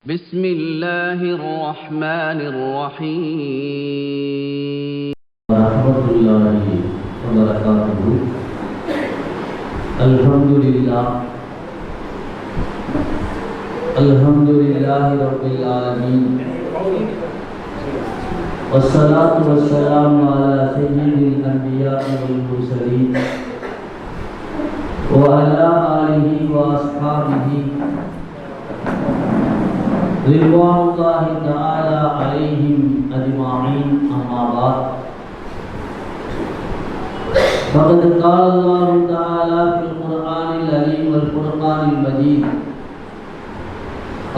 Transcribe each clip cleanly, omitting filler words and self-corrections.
بسم الله الرحمن الرحيم ورحمة الله وبركاته. الحمد لله رب العالمين، والصلاة والسلام على سيد الأنبياء والمرسلين وعلى آله وأصحابه رضوان الله تعالى عليهم أجمعين. أما بعد، فقد قال الله تعالى في القرآن العظيم والفرقان المجيد: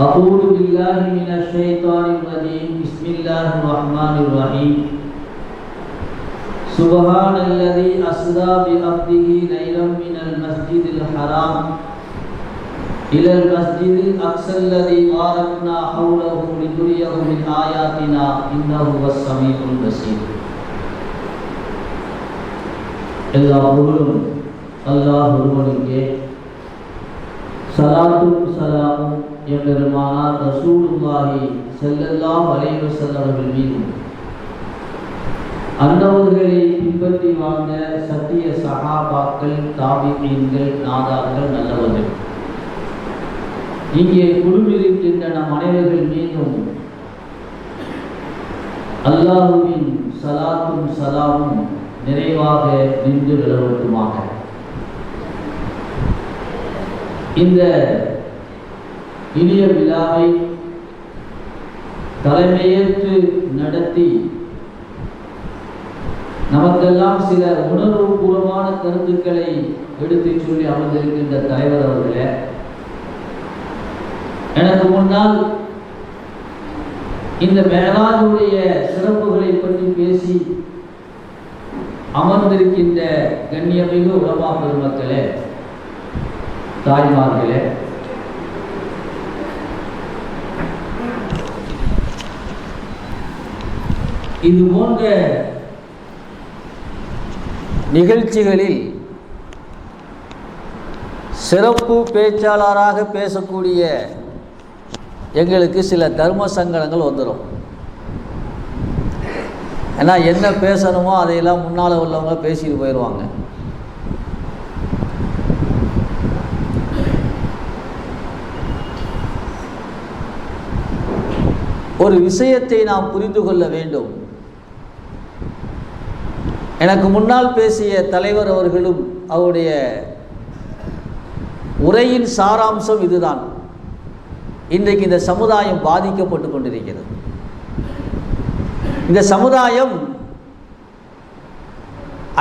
أعوذ بالله من الشيطان الرجيم، بسم الله الرحمن الرحيم. سبحان الذي أسرى بعبده ليلا من المسجد الحرام إلى المسجد الأقصى الذي باركنا حوله لنريه من آياتنا إنه هو السميع البصير. எல்லா புகழும் அல்லாஹ் ஒருவனுக்கே, ஸலாத்தும் ஸலாமும் எம்பெருமானார் ரசூலுல்லாஹி ஸல்லல்லாஹு அலைஹி வஸல்லம் அவர்கள் மீதும், அன்னவர்களை பின்பற்றி வாழ்ந்த சத்திய சஹாபாக்கள், தாபிஈன்கள், நாதாக்கள், நல்லவர்கள், இங்கே குழுமிருக்கின்ற நம் அனைவர்கள் மீதும் அல்லாஹ்வின் ஸலாத்தும் ஸலாமும் நிறைவாக நின்று நிலவட்டுமாக. இந்த இனிய விழாவை தலைமையேற்று நடத்தி நமக்கெல்லாம் சில உணர்வுபூர்வமான கருத்துக்களை எடுத்துச் சொல்லி அமர்ந்திருக்கின்ற தலைவர் அவர்களே, எனக்கு முன்னால் இந்த மேலாஜுடைய சிறப்புகளை பற்றி பேசி அமர்ந்திருக்கின்ற கண்ணியமிகு உலமா பெருமக்களே, தாய்மார்களே, இது போன்ற நிகழ்ச்சிகளில் சிறப்பு பேச்சாளராக பேசக்கூடிய எங்களுக்கு சில தர்ம சங்கடங்கள் வந்துடும். ஏன்னா என்ன பேசணுமோ அதையெல்லாம் முன்னால் உள்ளவங்க பேசிட்டு போயிடுவாங்க. ஒரு விஷயத்தை நாம் புரிந்து கொள்ள வேண்டும். எனக்கு முன்னால் பேசிய தலைவர் அவர்களும் அவருடைய உரையின் சாராம்சம் இதுதான். இன்றைக்கு இந்த சமுதாயம் பாதிக்கப்பட்டு கொண்டிருக்கிறது. இந்த சமுதாயம்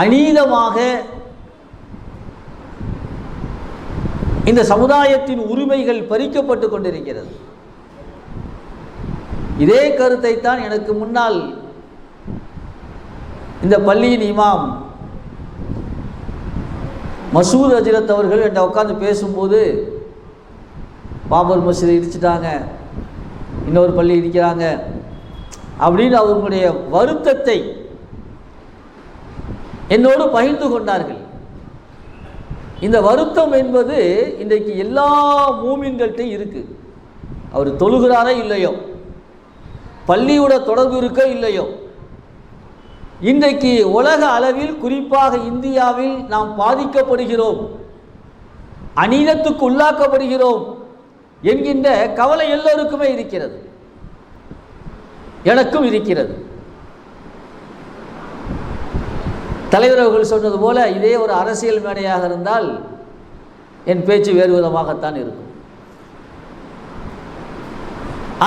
அநீதமாக, இந்த சமுதாயத்தின் உரிமைகள் பறிக்கப்பட்டு கொண்டிருக்கிறது. இதே கருத்தை தான் எனக்கு முன்னால் இந்த பள்ளியின் இமாம் மசூத் அஜ்ரத் அவர்கள் என்கிட்ட உட்காந்து பேசும்போது, பாபர் மஸ்ஜிதை இடிச்சிட்டாங்க, இன்னொரு பள்ளி இடிக்கிறாங்க அப்படின்னு அவர்களுடைய வருத்தத்தை என்னோடு பகிர்ந்து கொண்டார்கள். இந்த வருத்தம் என்பது இன்றைக்கு எல்லா மூமின்கள்கிட்டையும் இருக்கு. அவர் தொழுகிறாரோ இல்லையோ, பள்ளியோட தொடர்பு இருக்கோ இல்லையோ, இன்றைக்கு உலக அளவில், குறிப்பாக இந்தியாவில் நாம் பாதிக்கப்படுகிறோம், அநீதத்துக்கு உள்ளாக்கப்படுகிறோம் என்கின்ற கவலை எல்லோருக்குமே இருக்கிறது, எனக்கும் இருக்கிறது. தலைவர் அவர்கள் சொன்னது போல இதே ஒரு அரசியல் மேடையாக இருந்தால் என் பேச்சு வேறு விதமாகத்தான் இருக்கும்.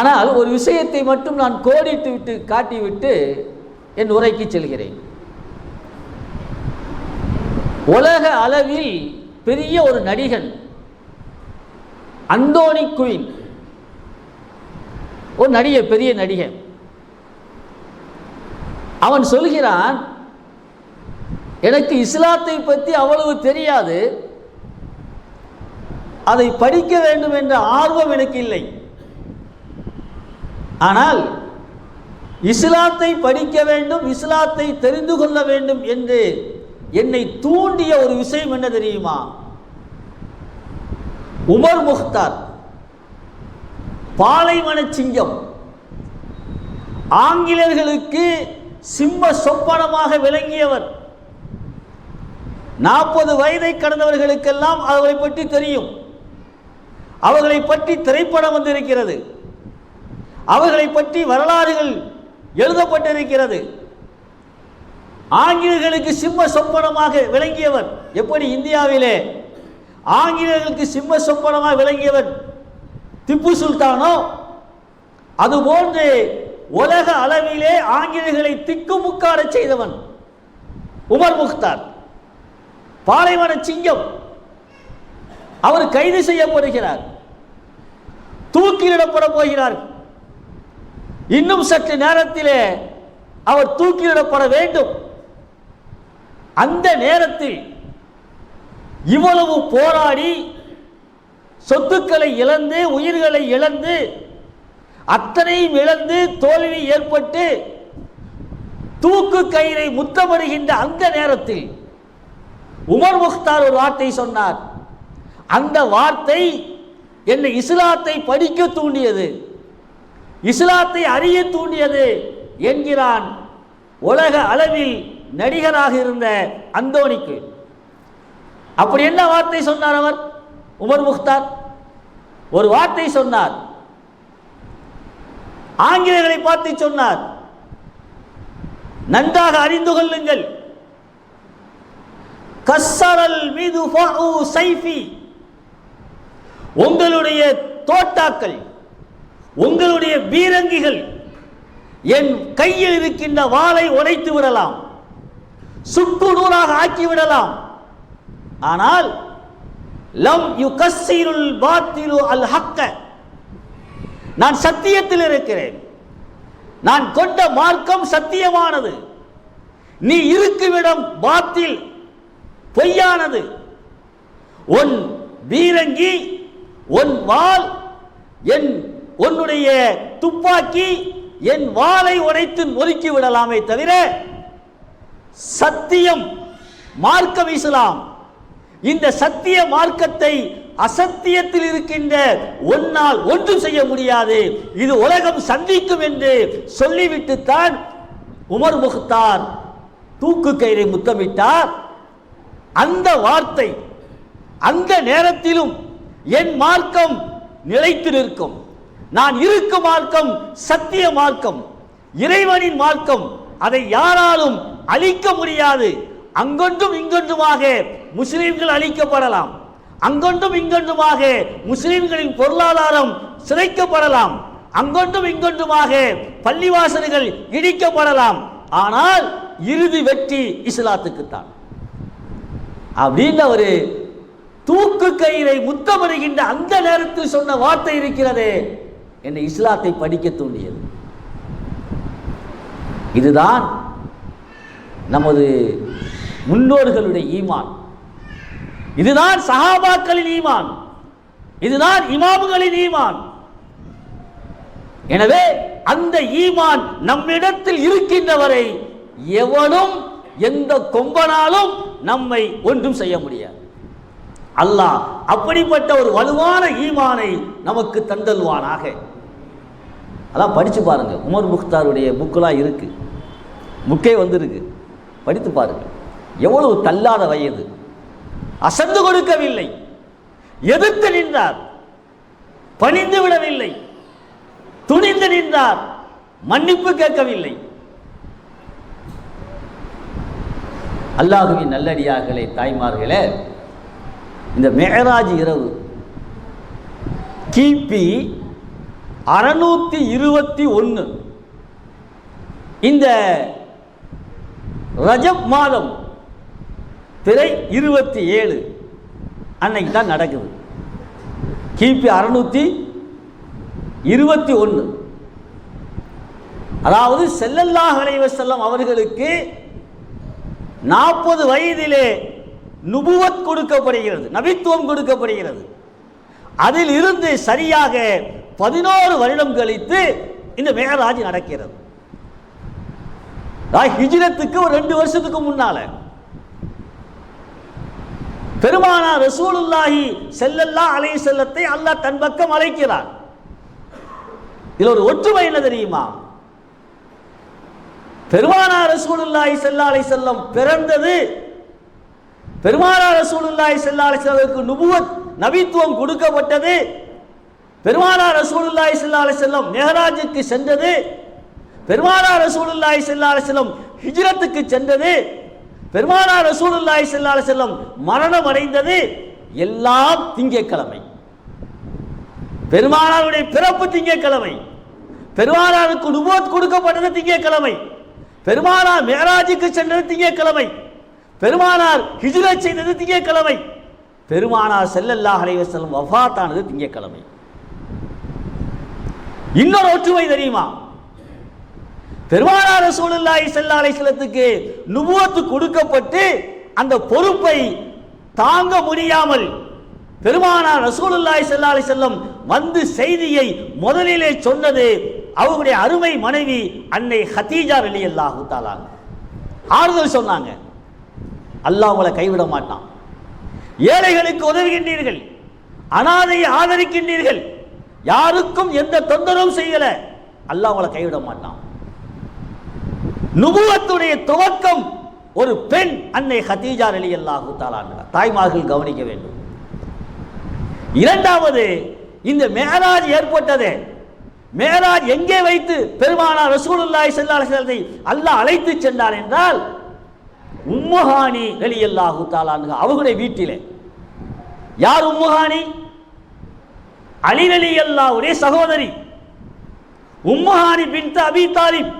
ஆனால் ஒரு விஷயத்தை மட்டும் நான் கோடிட்டு விட்டு காட்டிவிட்டு என் உரைக்கு செல்கிறேன். உலக அளவில் பெரிய ஒரு நடிகன் அந்தோனி குயின், ஒரு நடிகர், பெரிய நடிகன். அவன் சொல்கிறான், எனக்கு இஸ்லாத்தை பற்றி அவ்வளவு தெரியாது, அதை படிக்க வேண்டும் என்ற ஆர்வம் எனக்கு இல்லை, ஆனால் இஸ்லாத்தை படிக்க வேண்டும், இஸ்லாத்தை தெரிந்து கொள்ள வேண்டும் என்று என்னை தூண்டிய ஒரு விஷயம் என்ன தெரியுமா? உமர் முக்தார் பாலைவன சிங்கம், ஆங்கிலேயர்களுக்கு சிம்ம சொப்பனமாக விளங்கியவர். 40 வயதை கடந்தவர்களுக்கெல்லாம் அவர்களை பற்றி தெரியும். அவர்களை பற்றி திரைப்படம் வந்திருக்கிறது, அவர்களை பற்றி வரலாறுகள் எழுதப்பட்டிருக்கிறது. ஆங்கிலேயர்களுக்கு சிம்ம சொப்பனமாக விளங்கியவர். எப்படி இந்தியாவிலே ஆங்கிலேயர்களுக்கு சிம்ம சொப்பனமாக விளங்கியவர் திப்பு சுல்தானோ, அதுபோன்று உலக அளவிலே ஆங்கிலேயர்களை திக்குமுக்காட செய்தவன் உமர் முக்தார், பாலைவன சிங்கம். அவர் கைது செய்யப்படுகிறார், தூக்கிலிடப்பட போகிறார். இன்னும் சற்று நேரத்திலே அவர் தூக்கிலிடப்பட வேண்டும். அந்த நேரத்தில் இவ்வளவு போராடி சொத்துக்களை இழந்து, உயிர்களை இழந்து, அத்தனையும் இழந்து தோல்வி ஏற்பட்டு தூக்கு கயிறை முத்தமிடுகின்ற அந்த நேரத்தில் உமர் முக்தார் ஒரு வார்த்தை சொன்னார். அந்த வார்த்தை என்னை இஸ்லாத்தை படிக்க தூண்டியது, இஸ்லாத்தை அறிய தூண்டியது என்கிறான் உலக அளவில் நடிகராக இருந்த அந்தோனிக்கு. அப்படி என்ன வார்த்தை சொன்னார் அவர்? உமர் முக்தார் ஒரு வார்த்தை சொன்னார், ஆங்கிலேயர்களை பார்த்து சொன்னார், நன்றாக அறிந்து கொள்ளுங்கள், கஸ்ஸரல் மிதுஃபஉ ஸைஃபி, உங்களுடைய தோட்டாக்கள், உங்களுடைய பீரங்கிகள் என் கையில் இருக்கின்ற வாளை உடைத்து விடலாம், சுக்கு நூறாக ஆக்கிவிடலாம். ஆனால் லம் யுகஸ்ஸிருல் பாத்திலு அல் ஹக்க, நான் சத்தியத்தில் இருக்கிறேன், நான் கொண்ட மார்க்கம் சத்தியமானது, நீ இருக்குமிடம் பாத்தில் பொய்யானது. உன் பீரங்கி, உன் வாள், உன்னுடைய துப்பாக்கி என் வாளை உடைத்து நொறுக்கி விடலாமே தவிர சத்தியம் மார்க்கம் இஸ்லாம், இந்த சத்திய மார்க்கத்தை அசத்தியத்தில் இருக்கின்ற ஒன்னால் ஒன்றும் செய்ய முடியாது, இது உலகம் சந்திக்கும் என்று சொல்லிவிட்டுத்தான் உமர் முக்தார் தூக்கு கயிறை முத்தமிட்டார். அந்த வார்த்தை அந்த நேரத்திலும் என் மார்க்கம் நிலைத்து நிற்கும், நான் இருக்கும் மார்க்கம் சத்திய மார்க்கம், இறைவனின் மார்க்கம், அதை யாராலும் அழிக்க முடியாது. அங்கொன்றும் இங்கொன்றுமாக முஸ்லிம்கள் அழிக்கப்படலாம், அங்கொன்றும் இங்கொன்றுமாக முஸ்லிம்களின் பொருளாதாரம் சிதைக்கப்படலாம், அங்கொன்றும் இங்கொன்றுமாக பள்ளிவாசல்கள் இடிக்கப்படலாம், ஆனால் இறுதி வெற்றி இஸ்லாத்துக்குத்தான் அப்படின்னு ஒரு தூக்கு கயிறை முத்தமிடுகின்ற அந்த நேரத்தில் சொன்ன வார்த்தை இருக்கிறது, என்னை இஸ்லாத்தை படிக்க தூண்டியது. இதுதான் நமது முன்னோர்களுடைய ஈமான், இதுதான் சஹாபாக்களின் ஈமான், இதுதான் இமாம்களின் ஈமான். எனவே அந்த ஈமான் நம்மிடத்தில் இருக்கின்றவரை எவனும் எந்த கொம்பனாலும் நம்மை ஒன்றும் செய்ய முடியாது. அல்லாஹ் அப்படிப்பட்ட ஒரு வலுவான ஈமானை நமக்கு தந்தல்வானாக. அதான் படிச்சு பாருங்க, உமர் முக்தாருடைய புக்கெல்லாம் இருக்கு, புக்கே வந்திருக்கு, படித்து பாருங்க. எவ்வளவு தள்ளாத வயது, அசந்து கொடுக்கவில்லை, எதிர்த்து நின்றார், பணிந்து விடவில்லை, துணிந்து நின்றார், மன்னிப்பு கேட்கவில்லை. அல்லாஹுவின் நல்லடியார்களே, தாய்மார்களே, இந்த மெஹராஜ் இரவு கிபி 621 இந்த ரஜப் மாதம் பிறை 27 அன்னைக்கு தான் நடக்குது. கிபி 621, அதாவது ஸல்லல்லாஹு அலைஹி வஸல்லம் அவர்களுக்கு 40 வயதிலே நுபுவத் கொடுக்கப்படுகிறது, நபித்துவம் கொடுக்கப்படுகிறது. அதில் இருந்து சரியாக 11 வருடம் கழித்து இந்த மெஹராஜ் நடக்கிறது. ஹிஜ்ரத்துக்கு ஒரு 2 வருஷத்துக்கு முன்னால பெருமானார் ரசூலுல்லாஹி ஸல்லல்லாஹு அலைஹி வஸல்லத்தை அல்லாஹ் தன் பக்கம் அழைக்கிறார். இதுல ஒரு ஒற்றுமை என்ன தெரியுமா? பெருமானார் ரசூலுல்லாஹி ஸல்லல்லாஹு அலைஹி வஸல்லம் பிறந்தது, பெருமானார் ரசூலுல்லாஹி ஸல்லல்லாஹு அலைஹி வஸல்லம் நுபுவத் நபித்துவம் கொடுக்கப்பட்டது, பெருமானார் ரசூலுல்லாஹி ஸல்லல்லாஹு அலைஹி வஸல்லம் மிஹ்ராஜுக்கு சென்றது, பெருமானார் ரசூலுல்லாஹி ஸல்லல்லாஹு அலைஹி வஸல்லம் ஹிஜ்ரத்துக்கு சென்றது, பெருமானார் ரசூலுல்லாஹி ஸல்லல்லாஹு அலைஹி வஸல்லம் மரணம் அடைந்தது எல்லாம் திங்கட்கிழமை. பெருமானாருடைய பிறப்பு திங்கட்கிழமை, பெருமானாருக்கு நுபுவத் கொடுக்கப்பட்டது திங்கட்கிழமை, பெருமானார் மிஹ்ராஜுக்கு சென்றது திங்கட்கிழமை, பெருமானார் ஹிஜ்ரத் செய்தது திங்கட்கிழமை, பெருமானார் ஸல்லல்லாஹு அலைஹி வஸல்லம் வஃபாத்தானது திங்கட்கிழமை. இன்னொரு ஒற்றுமை தெரியுமா? பெருமானார் ரசூலுல்லாஹி ஸல்லல்லாஹு அலைஹி வஸல்லத்துக்கு நுபுவத் கொடுக்கப்பட்டு அந்த பொறுப்பை தாங்க முடியாமல் பெருமானார் ரசூலுல்லாஹி ஸல்லல்லாஹு அலைஹி வஸல்லம் வந்து செய்தியை முதலிலே சொன்னது அவருடைய அருமை மனைவி அன்னை ஹதீஜா ரலியல்லாஹு தஆலா. ஆறுதல் சொன்னாங்க, அல்லாஹ் உங்களை கைவிட மாட்டான், ஏழைகளுக்கு உதவுகின்றீர்கள், அனாதையை ஆதரிக்கின்றீர்கள், யாருக்கும் எந்த தொந்தரவும் செய்யல, அல்லாஹ் உங்களை கைவிட மாட்டான். நுபுவத்துடைய துவக்கம் ஒரு பெண் அன்னை ஹதீஜா ரலியல்லாஹு தஆலா. தாய்மார்கள் கவனிக்க வேண்டும். இரண்டாவது, இந்த மேராஜ் ஏற்பட்டது, மேராஜ் எங்கே வைத்து பெருமானார் ரசூலுல்லாஹி ஸல்லல்லாஹு அலைஹி வஸல்லத்தை அல்லாஹ் அழைத்து சென்றார் என்றால் உம்முஹானி ரலியல்லாஹு தஆலா அவர்களுடைய வீட்டிலே. யார் உம்முஹானி? அலி ரலியல்லாஹுடைய சகோதரி உம்முஹானி பின்த் அபீ தாலிப்,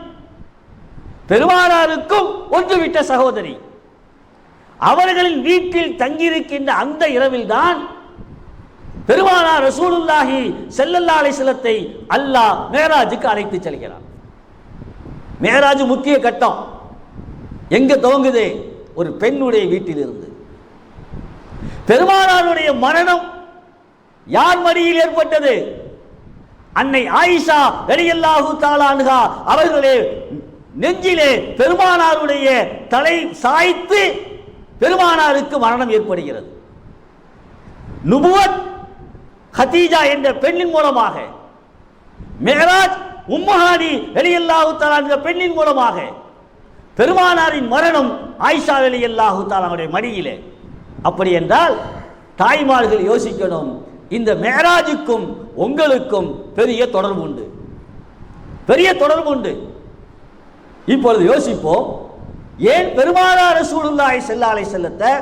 பெருமானாருக்கும் ஒன்றுவிட்ட சகோதரி. அவர்களின் வீட்டில் தங்கியிருக்கின்ற அந்த இரவில் தான் பெருமானார் ரசூலுல்லாஹி ஸல்லல்லாஹு அலைஹி வஸல்லத்தை அல்லாஹ் மேராஜுக்கு அழைத்து செல்கிறார். மேராஜ் முக்கிய கட்டம் எங்க துவங்குது? ஒரு பெண்ணுடைய வீட்டில் இருந்து. பெருமானாருடைய மரணம் யார் மடியில் ஏற்பட்டது? அன்னை ஆயிஷா ரலியல்லாஹு தஆலா அன்ஹா அவர்களே நெஞ்சிலே பெருமானாருடைய தலை சாய்த்து பெருமானாருக்கு மரணம் ஏற்படுகிறது. நுபுவத் ஹதீஜா என்ற பெண்ணின் மூலமாக, மிஹ்ராஜ் உம்முஹானி ரலியல்லாஹு தஆலா என்ற பெண்ணின் மூலமாக, பெருமானாரின் மரணம் ஆயிஷா ரலியல்லாஹு தஆலாவுடைய மடியிலே. அப்படி என்றால் தாய்மார்கள் யோசிக்கணும், இந்த மிஹ்ராஜுக்கும் உங்களுக்கும் பெரிய தொடர்பு உண்டு, பெரிய தொடர்பு உண்டு. இப்பொழுது யோசிப்போம், ஏன் பெருமானார் ரசூலுல்லாஹி ஸல்லல்லாஹு அலைஹி வஸல்லத்தை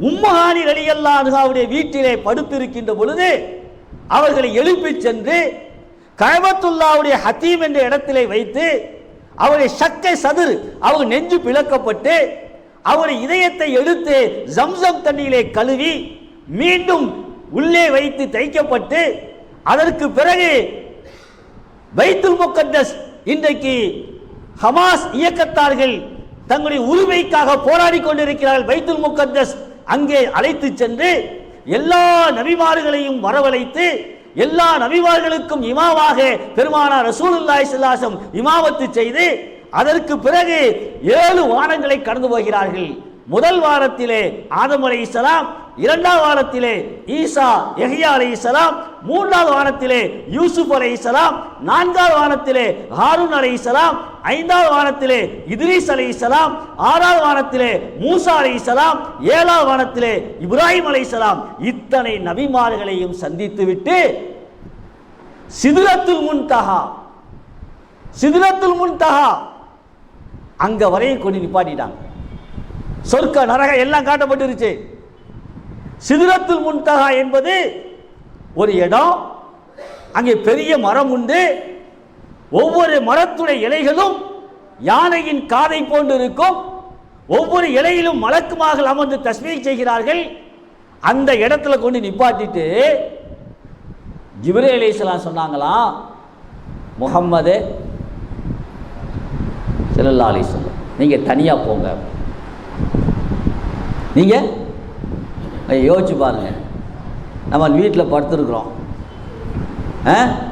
உம்முஹானி ரலியல்லாஹு அன்ஹாவுடைய வீட்டிலே படுத்திருக்கின்ற பொழுது அவர்களை எழுப்பி சென்று கஅபத்துல்லாஹ்வுடைய ஹதீம் என்ற இடத்திலே வைத்து அவருடைய ஷக்கை சதுர் அவர் நெஞ்சு பிளக்கப்பட்டு அவருடைய இதயத்தை எடுத்து ஜம்சம் தண்ணீரிலே கழுவி மீண்டும் உள்ளே வைத்து தைக்கப்பட்டு அதற்கு பிறகு பைத்துல் முகத்தஸ், இன்றைக்கு ஹமாஸ் இயக்கத்தார்கள் தங்களுடைய உரிமைக்காக போராடி கொண்டிருக்கிறார்கள், பைத்துல் முகத்தஸ் அங்கே அழைத்து சென்று எல்லா நபிமார்களையும் வரவழைத்து எல்லா நபிமார்களுக்கும் இமாமாக பெருமானார் ரசூலுல்லாஹி ஸல்லல்லாஹு அலைஹி வஸல்லம் இமாமத்து செய்து அதற்கு பிறகு 7 வாரங்களை கடந்து போகிறார்கள். முதல் வாரத்திலே ஆதம் அலைஹிஸ்ஸலாம், இரண்டாவது வாரத்திலே ஈசா யஹ்யா அலைஹிஸ்ஸலாம், மூன்றாவது வாரத்திலே யூசுப் அலைஹிஸ்ஸலாம், நான்காவது வாரத்திலே ஹாரூன் அலைஹிஸ்ஸலாம், ஐந்தாவது வாரத்திலே இத்ரீஸ் அலைஹிஸ்ஸலாம், ஆறாவது வாரத்திலே மூசா அலைஹிஸ்ஸலாம், ஏழாவது வாரத்திலே இப்ராஹிம் அலைஹிஸ்ஸலாம். இத்தனை நபிமார்களையும் சந்தித்துவிட்டு சித்ரத்துல் முன்தஹா, சித்ரத்துல் முன்தஹா அங்க வரையும் கொண்டு நிப்பாட்டிட்டாங்க. சொர்க்க நரக எல்லாம் காட்டப்பட்டிருச்சு. சித்ரத்துல் முன்தஹா என்பது ஒரு இடம், அங்கே பெரிய மரம் உண்டு, ஒவ்வொரு மரத்துடைய இலைகளும் யானையின் காதை போன்று இருக்கும், ஒவ்வொரு இலையிலும் மலக்குமார்கள் அமர்ந்து தஸ்பீஹ் செய்கிறார்கள். அந்த இடத்துல கொண்டு நிப்பாட்டிட்டு ஜிப்ரீல் அலைஹிஸ்ஸலாம் சொன்னாங்களாம், முஹம்மது ஸல்லல்லாஹு அலைஹி வஸல்லம் நீங்க தனியா போங்க. நீங்க யோசிச்சு பாருங்க, நம்ம வீட்டில் படுத்துருக்குறோம்,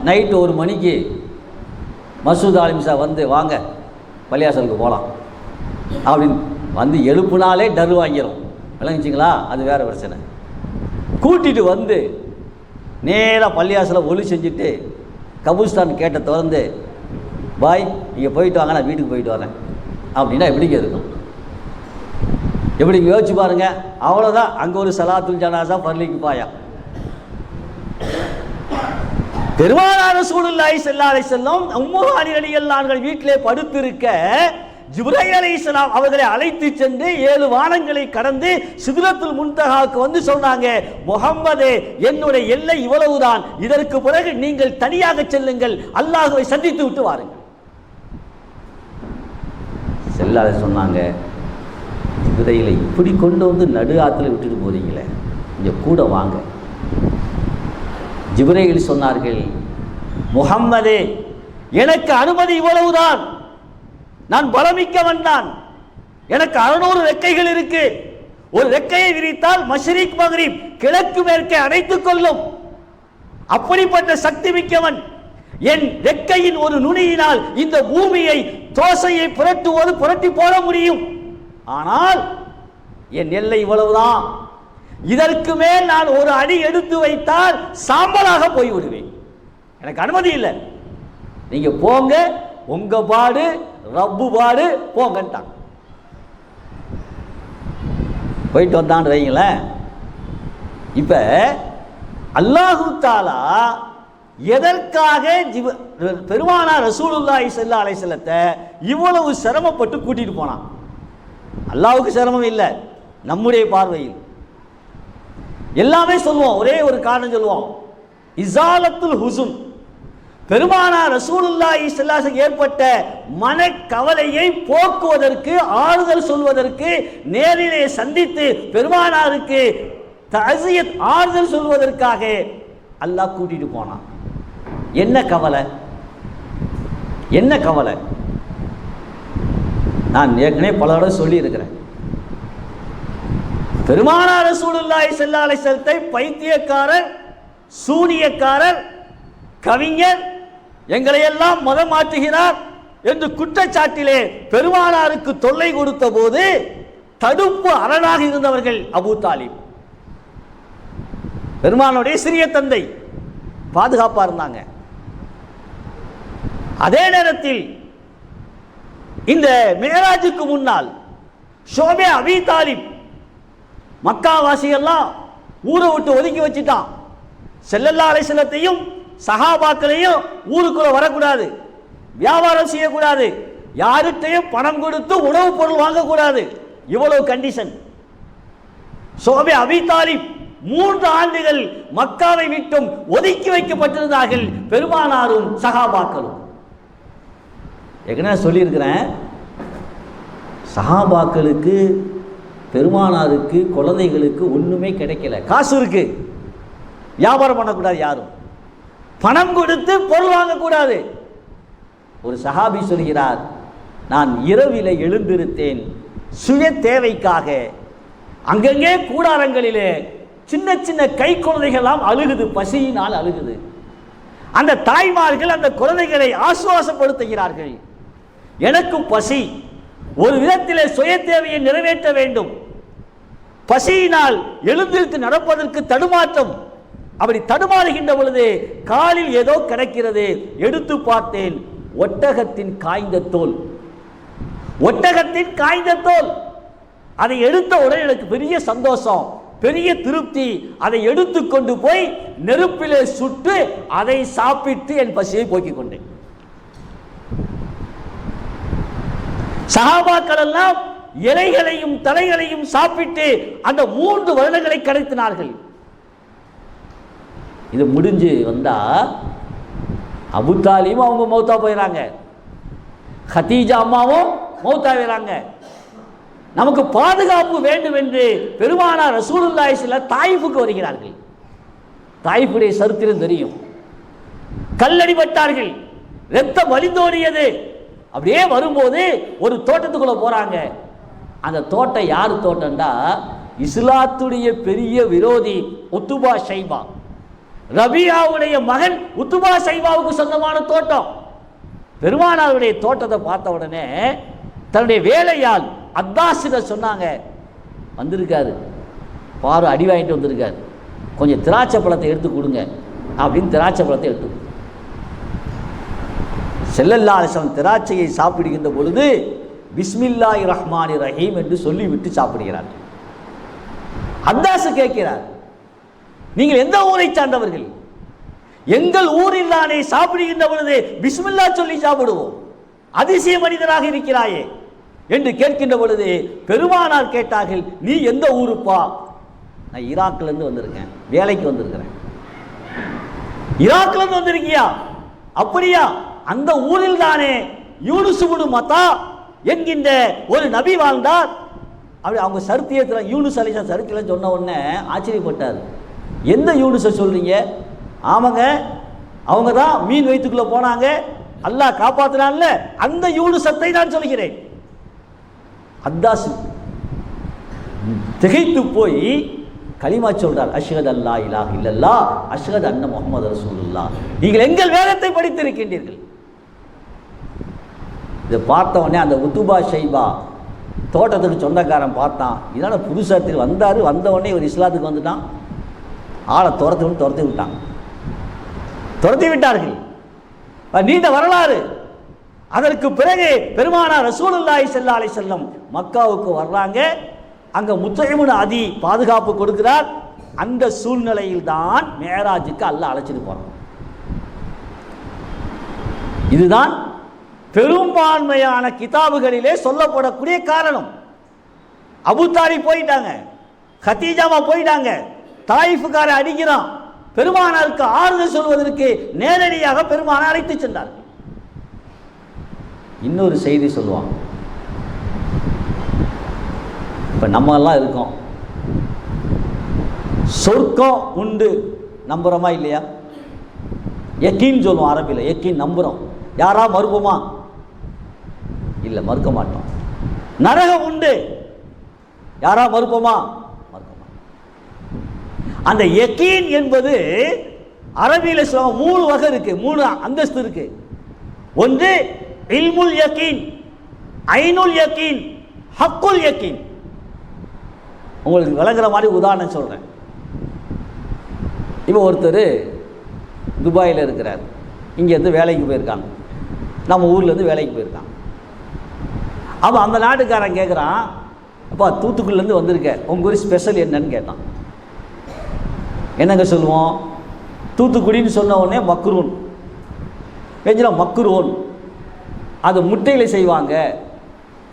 நைட்டு 1 மணிக்கு மசூத் ஆலிம்சா வந்து வாங்க பள்ளியாசலுக்கு போகலாம் அப்படின்னு வந்து எழுப்புனாலே டர் வாங்கிடும், விளங்கிச்சிங்களா? அது வேறு பிரச்சனை. கூட்டிகிட்டு வந்து நேராக பள்ளியாசலை ஒலி செஞ்சுட்டு கபூஸ்தான் கேட்ட திறந்து, பாய் நீங்கள் போயிட்டு வாங்க, நான் வீட்டுக்கு போயிட்டு வரேன் அப்படின்னா எப்படிங்க இருக்கும்? எப்படி யோசிச்சு பாருங்க. அவ்வளோதான், அங்கே ஒரு சலாத்துல் ஜனாசா பர்லிக்கு பாயா. பெருமானார் ரசூலுல்லாஹி ஸல்லல்லாஹு அலைஹி வஸல்லம் உம்மு ஹானி ரலியல்லாஹு அன்ஹா வீட்டிலே படுத்திருக்க ஜிப்ரீல் அலைஹிஸ்ஸலாம் அவர்களை அழைத்து சென்று 7 வானங்களை கடந்து சித்ரத்துல் முன்தஹாவுக்கு வந்து சொன்னாங்க, முஹம்மதே என்னுடைய எல்லை இவ்வளவுதான், இதற்கு பிறகு நீங்கள் தனியாக செல்லுங்கள், அல்லாஹ்வை சந்தித்து விட்டு வாருங்கள். செல்லாத சொன்னாங்க, ஜிப்ரீலை இப்படி கொண்டு வந்து நடு ஆத்துல விட்டுட்டு போறீங்களே, இங்க கூட வாங்க. ஜிப்ரீல் சொன்னார்கள், முஹம்மதே எனக்கு அனுமதி இவ்வளவுதான், நான் பலமிக்கவன் தான், எனக்கு 600 ரெக்கைகள் இருக்கு, ஒரு ரெக்கையை விரித்தால் மஷ்ரிக் மக்ரிப் கிழக்கு மேற்கே அடைத்துக் கொள்ளும், அப்படிப்பட்ட சக்தி மிக்கவன். என் ரெக்கையின் ஒரு நுனியினால் இந்த பூமியை தோசையை புரட்டுவது புரட்டி போட முடியும். ஆனால் என் எல்லை இவ்வளவுதான், இதற்கு மேல் நான் ஒரு அடி எடுத்து வைத்தால் சாம்பலாக போய்விடுவேன், எனக்கு அனுமதி இல்லை, நீங்க போங்க, உங்க பாடு ரப்பு பாடு போங்கன்ட்டான். போயிட்டு வந்தான்னு வைங்களேன். இப்ப அல்லாஹு தாலா எதற்காக பெருமானார் ரசூலுல்லாஹி ஸல்லல்லாஹு அலைஹி வஸல்லத்தை இவ்வளவு சிரமப்பட்டு கூட்டிட்டு போனான்? அல்லாஹ்வுக்கு சிரமம் இல்லை, நம்முடைய பார்வையில் எல்லாமே சொல்லுவோம், ஒரே ஒரு காரணம் சொல்லுவோம், இஸாலத்துல் ஹுசுன். பெருமானார் ரசூலுல்லாஹி ஸல்லல்லாஹு அலைஹி வஸல்லம் ஏற்பட்ட மனக்கவலையை போக்குவதற்கு, ஆறுதல் சொல்வதற்கு, நேரிலே சந்தித்து பெருமானாருக்கு தஅஸியத் ஆறுதல் சொல்வதற்காக அல்லாஹ் கூட்டிட்டு போனான். என்ன கவலை, என்ன கவலை? நான் ஏற்கனவே பல தடவை சொல்லி இருக்கிறேன், பெருமானார் ரசூலுல்லாஹி ஸல்லல்லாஹு அலைஹி வஸல்லத்தை பைத்தியக்காரர், சூனியக்காரர், கவிஞர், எங்களை எல்லாம் மதம் மாற்றுகிறார் என்று குற்றச்சாட்டிலே பெருமானாருக்கு தொல்லை கொடுத்த போது தடுப்பு அரணாக இருந்தவர்கள் அபூ தாலிப், பெருமானுடைய சிறிய தந்தை, பாதுகாப்பா இருந்தாங்க. அதே நேரத்தில் இந்த மிஅராஜுக்கு முன்னால் ஷோபே அபீ தாலிப் மக்காவாசியெல்லாம் ஊரை விட்டு ஒதுக்கி வச்சுட்டான். ஸல்லல்லாஹு அலைஹி வஸல்லத்தையும் சஹாபாக்களையும் ஊருக்குள்ள வரக்கூடாது, வியாபாரம் செய்யக்கூடாது, யார்கிட்டையும் பணம் கொடுத்து உணவுப் பொருள் வாங்கக்கூடாது, இவ்வளவு கண்டிஷன். ஷோபே அபீ தாலிப் 3 ஆண்டுகள் மக்காவை விட்டும் ஒதுக்கி வைக்கப்பட்டிருந்தார்கள், பெருமானாரும் சஹாபாக்களும். ஏற்கனவே சொல்லியிருக்கிறேன், சஹாபாக்களுக்கு பெருமானாருக்கு குழந்தைகளுக்கு ஒண்ணுமே கிடைக்கல. காசு இருக்கு, வியாபாரம் பண்ணக்கூடாது, யாரும் பணம் கொடுத்து பொருள் வாங்கக்கூடாது. ஒரு சஹாபி சொல்கிறார், நான் இரவிலே எழுந்திருத்தேன் சுய தேவைக்காக, அங்கங்கே கூடாரங்களிலே சின்ன சின்ன கை குழந்தைகள்லாம் அழுகுது, பசியினால் அழுகுது. அந்த தாய்மார்கள் அந்த குழந்தைகளை ஆசுவாசப்படுத்துகிறார்கள், எனக்கு பசி, ஒரு விதத்திலே சுய தேவையை நிறைவேற்ற வேண்டும், பசியினால் எழுந்திருத்து நடப்பதற்கு தடுமாற்றம். அப்படி தடுமாறுகின்ற பொழுது காலில் ஏதோ கிடக்கிறது, எடுத்து பார்த்தேன், ஒட்டகத்தின் காய்ந்த தோல், ஒட்டகத்தின் காய்ந்த தோல். அதை எடுத்த உடனே எனக்கு பெரிய சந்தோஷம், பெரிய திருப்தி. அதை எடுத்து கொண்டு போய் நெருப்பிலே சுட்டு அதை சாப்பிட்டு என் பசியை போக்கிக் கொண்டேன். சஹாபாக்கள் எல்லாம் இலைகளையும் தலைகளையும் சாப்பிட்டு அந்த 3 வருடங்களை கடத்தினார்கள். இது முடிஞ்சு வந்தா அபூ தாலிப் அவங்க மௌத்தா போயிடறாங்க, ஹதீஜா அம்மாவும் மௌத்தா போயிடறாங்க. நமக்கு பாதுகாப்பு வேண்டும் என்று பெருமானார் ரசூலுல்லாஹி ஸல்லல்லாஹு அலைஹி வஸல்லம் தாயிஃபுக்கு வருகிறார்கள். தாயிஃபுடைய சரித்திரம் தெரியும், கல்லடிபட்டார்கள், ரத்தம் வழிந்தோடியது. அப்படியே வரும்போது ஒரு தோட்டத்துக்குள்ள போறாங்க. அந்த தோட்டம் யார் தோட்டம்டா, இஸ்லாத்துடைய பெரிய விரோதி உத்துபா ஷைபா, ரபியாவுடைய மகன் உத்துபா ஷைபாவுக்கு சொந்தமான தோட்டம். பெருமானாருடைய தோட்டத்தை பார்த்த உடனே தன்னுடைய வேலையால் அத்தாஸிட சொன்னாங்க, வந்திருக்காரு பாரு, அடி வாங்கிட்டு வந்திருக்காரு, கொஞ்சம் திராட்சை பழத்தை எடுத்து கொடுங்க அப்படின்னு திராட்சை பழத்தை எடுத்து ஸல்லல்லாஹு அலைஹி வஸல்லம் திராட்சையை சாப்பிடுகின்ற பொழுது பிஸ்மில்லாஹிர் ரஹ்மானிர் ரஹீம் என்று சொல்லிவிட்டு சாப்பிடுகிறார். அத்தாஸ் கேட்கிறார், நீங்கள் எந்த ஊரை சார்ந்தவர்கள்? எங்கள் ஊரில் தானே சாப்பிடுகின்ற பொழுது பிஸ்மில்லா சொல்லி சாப்பிடுவோம், அதிசய மனிதராக இருக்கிறாயே என்று கேட்கின்ற பொழுது பெருமானார் கேட்டார்கள், நீ எந்த ஊருப்பா? நான் ஈராக்ல இருந்து வந்திருக்கேன், வேலைக்கு வந்திருக்கிறேன். ஈராக்ல இருந்து வந்திருக்கியா? அப்படியா? அந்த ஊரில் தானே யூனுஸ் இப்னு மத்தா என்கின்ற ஒரு நபி வாழ்ந்தார். அப்படி அவங்க சரித்திரத்தில் யூனுஸ் அலைஹிஸ்ஸலாம் சரித்திரம் சொன்ன உடனே ஆச்சரியப்பட்டார். எந்த யூனுஸை சொல்றீங்க? ஆமாங்க, அவங்க தான் மீன் வயிற்றுக்குள்ள போனாங்க, அல்லாஹ் காப்பாத்தினான்ல, அந்த யூனுஸத்தை நான் சொல்கிறேன். அத்தாஸ் திகைத்து போய் கலிமா சொல்றார், அஷ்ஹது அல்லா இலாஹ இல்லல்லாஹ் அஷ்ஹது அன்ன முஹம்மது ரசூலுல்லாஹ். நீங்கள் எங்கள் வேதத்தை படித்திருக்கின்றீர்கள். இதை பார்த்த உடனே அந்த உத்துபா ஷைபா தோட்டத்துக்கு சொந்தக்காரன் பார்த்தான், இதனால் புதுசாக வந்தார். வந்த உடனே ஒரு இஸ்லாத்துக்கு வந்துட்டான். ஆளை துரத்தி விட்டார்கள். நீண்ட வரலாறு. அதற்கு பிறகு பெருமானார் ரசூலுல்லாஹி ஸல்லல்லாஹு அலைஹி வஸல்லம் மக்காவுக்கு வர்றாங்க. அங்கே முத்தஇம் அதி பாதுகாப்பு கொடுக்கிறார். அந்த சூழ்நிலையில் தான் மேராஜுக்கு அல்லாஹ் அழைச்சிட்டு போறான். இதுதான் பெரும்பான்மையான கிதாபுகளிலே சொல்லப்படக்கூடிய காரணம். அபூ தாலிப் போயிட்டாங்க, கதீஜாமா போயிட்டாங்க, தாயிஃபுக்கார அடிக்கிறான். பெருமானாருக்கு ஆறுதல் சொல்வதற்கு நேரடியாக பெருமானார் அழைத்து சென்றார். இன்னொரு செய்தி சொல்லுவாங்க. இப்போ நம்ம எல்லாம் இருக்கோம், சொர்க்கம் உண்டு நம்புறோமா இல்லையா? யக்கீன் சொல்லுவோம் அரபியில், யக்கீன் நம்புறோம். யாரா மறுப்போமா? இல்லை, மறுக்க மாட்டோம். நரகம் உண்டு, யாரா மறுப்போமா? மறுக்க மாட்டோம். அந்த யக்கீன் என்பது அரபியில் சொல்ல 3 வகை இருக்கு, 3 அந்தஸ்து இருக்கு. ஒன்று இல்முல் யக்கீன், ஐனுல் யக்கீன், ஹக்குல் யக்கீன். உங்களுக்கு விளங்குற மாதிரி உதாரணம் சொல்றேன். இப்போ ஒருத்தர் துபாயில் இருக்கிறார், இங்கேருந்து வேலைக்கு போயிருக்காங்க, நம்ம ஊர்லேருந்து வேலைக்கு போயிருக்காங்க. அப்போ அந்த நாட்டுக்காரன் கேட்குறான், அப்பா தூத்துக்குடிலேருந்து வந்திருக்க, உங்கள் ஊர் ஸ்பெஷல் என்னன்னு கேட்டான். என்னங்க சொல்லுவோம்? தூத்துக்குடின்னு சொன்ன உடனே மக்ரூன் வெஞ்சினா மக்ரூன், அது முட்டையில் செய்வாங்க,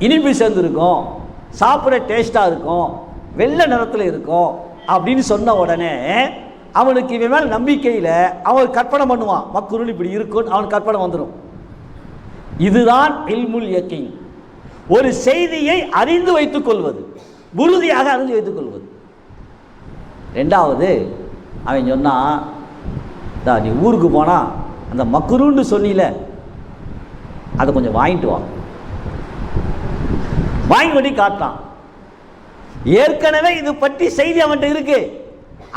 இனிப்பு சேர்ந்துருக்கும், சாப்பிட டேஸ்ட்டாக இருக்கும், வெள்ளை நிறத்தில் இருக்கும் அப்படின்னு சொன்ன உடனே அவனுக்கு இவன் மேல் நம்பிக்கையில் அவன் கற்பனை பண்ணுவான், மக்ரூன் இப்படி இருக்குன்னு அவன் கற்பனை வந்துடும். இதுதான் இல்முல் யக்கீன். ஒரு செய்தியை அறிந்து வைத்துக் கொள்வது, உறுதியாக அறிந்து வைத்துக் கொள்வது. ரெண்டாவது, அவன் சொன்னான், நீ ஊருக்கு போனா அந்த மக்ரூன்னு சொன்னில, அதை கொஞ்சம் வாங்கிட்டு வா. வாங்கி கொண்டு காட்டான். ஏற்கனவே இது பற்றி செய்தி அவன்கிட்ட இருக்கு,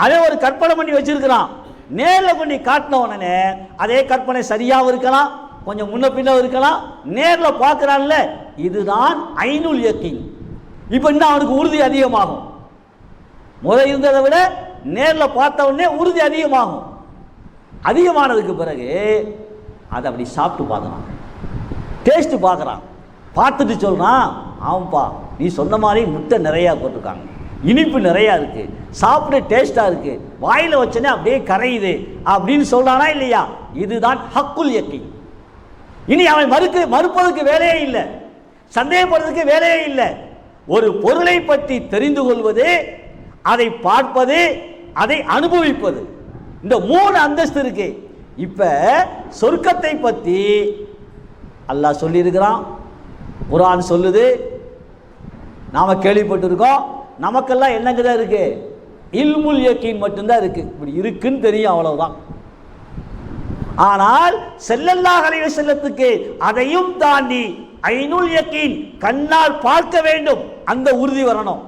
அதே ஒரு கற்பனை பண்ணி வச்சிருக்கிறான். நேரில் கொண்டு காட்டின உடனே அதே கற்பனை சரியாகவும் இருக்கலாம், கொஞ்சம் முன்ன பின்ன இருக்கலாம். நேரில் பார்க்குறான்ல, இதுதான் ஐனுல் யக்கீன். இப்போ இன்னும் அவனுக்கு உறுதி அதிகமாகும். முதல் இருந்ததை விட நேரில் பார்த்த உடனே உறுதி அதிகமாகும். அதிகமானதுக்கு பிறகு அதை அப்படி சாப்பிட்டு பார்க்குறான், டேஸ்ட்டு பார்க்குறான். பார்த்துட்டு சொல்கிறான், ஆமாப்பா நீ சொன்ன மாதிரி முட்டை நிறையா போட்டிருக்காங்க, இனிப்பு நிறையா இருக்குது, சாப்பிட டேஸ்ட்டாக இருக்குது, வாயில் வச்சோன்னே அப்படியே கரையுது அப்படின்னு சொல்கிறானா இல்லையா? இதுதான் ஹக்குல் யக்கீன். இனி அவன் மறுப்பதற்கு வேலையே இல்லை, சந்தேகப்படுறதுக்கு வேலையே இல்லை. ஒரு பொருளை பற்றி தெரிந்து கொள்வது, அதை பார்ப்பது, அதை அனுபவிப்பது, இந்த 3 அந்தஸ்து இருக்கு. இப்ப சொர்க்கத்தை பற்றி அல்லாஹ் சொல்லியிருக்கிறான், குர்ஆன் சொல்லுது, நாம கேள்விப்பட்டிருக்கோம். நமக்கெல்லாம் என்னங்கதான் இருக்கு? இல்முல் யக்கீன் மட்டும்தான் இருக்கு. இப்படி இருக்குன்னு தெரியும், அவ்வளவுதான். ஆனால் ஸல்லல்லாஹு அலைஹி வஸல்லத்துக்கு அதையும் தாண்டி ஐனுல் யக்கீன், கண்ணால் பார்க்க வேண்டும், அந்த உறுதி வரணும்.